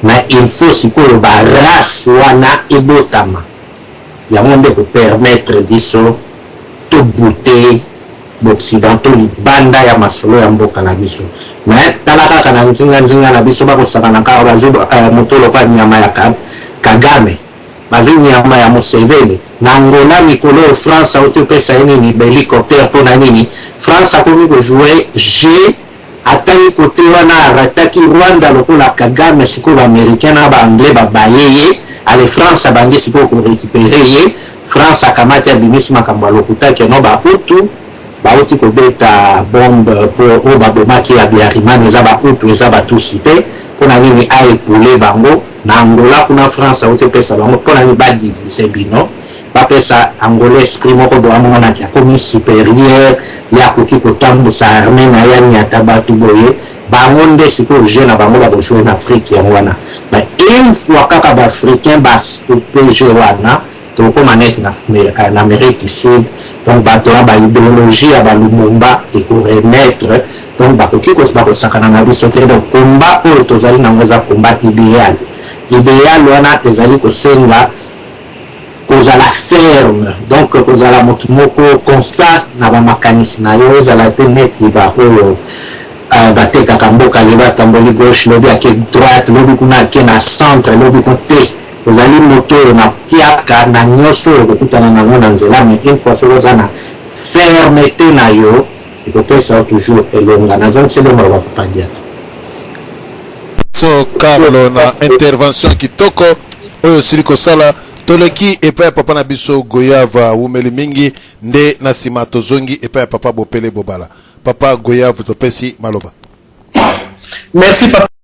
mais il faut sikoyo barace wana ebotama yango nde kopermettre biso tobute baoccidentaux libanda ya masolo ya mboka na biso. Mais tala kaka na nzinga na biso bakosakana kaka bazo moto lokola nyama ya Kagame, bazo nyama ya Museveni na Angola mikolo oyo France auti opesa ye nini bahélicoptère mpona nini. France akomi kojoue jeu atali kote wana arataki Rwanda lokola Kagame sikoyo baaméricain na baanglais babaye ye ale France abangi sikoyo korécupere ye. France akamati abimisi makambo alokutaki no bahutu bauti kobeta bombe po oyo babomaki ya Biarimana eza bahutu eza batusi te mpona nini aepule bango na Angola kuna. France auti opesa bango mpona nini badivise bino bapesa Angola esprit moko boya monaki akomi supérieur ya koki kotambusa armée na ya nyata bato boye bango nde sikoyo je na bango bakojoue na Afrique yango wana. Mais une fois kaka baafricain bastope je wana tokóma neti na Amérique du Sud. Donc bato ya baidéologie ya balumumba ekoremettre, donc bakoki bakosakana na biso te. Donc komba oyo tozali nango eza komba idéal wana ezali kosenga kozala ferme, donc kozala motu moko constant na bamakanisi na yo, ezala te neti baoyo batekaka mboka leba tamboli gauche lobi ake droite lobi kuna ake na centre lobi kote. Ozali moto oyo na tiaka na nyonso oyo kokutana nango na nzela, mais une fois soki oza na fermeté na yo ekopesa toujours elonga. nazongisi elonga bapapa dia so Carlo na intervention kitoko oyo osili kosala. Toleki epai ya papa na biso Goyave wumeli mingi nde na nsima tozongi epai ya papa Bopele Bobala. Papa Goyave topesi maloba. Merci papa.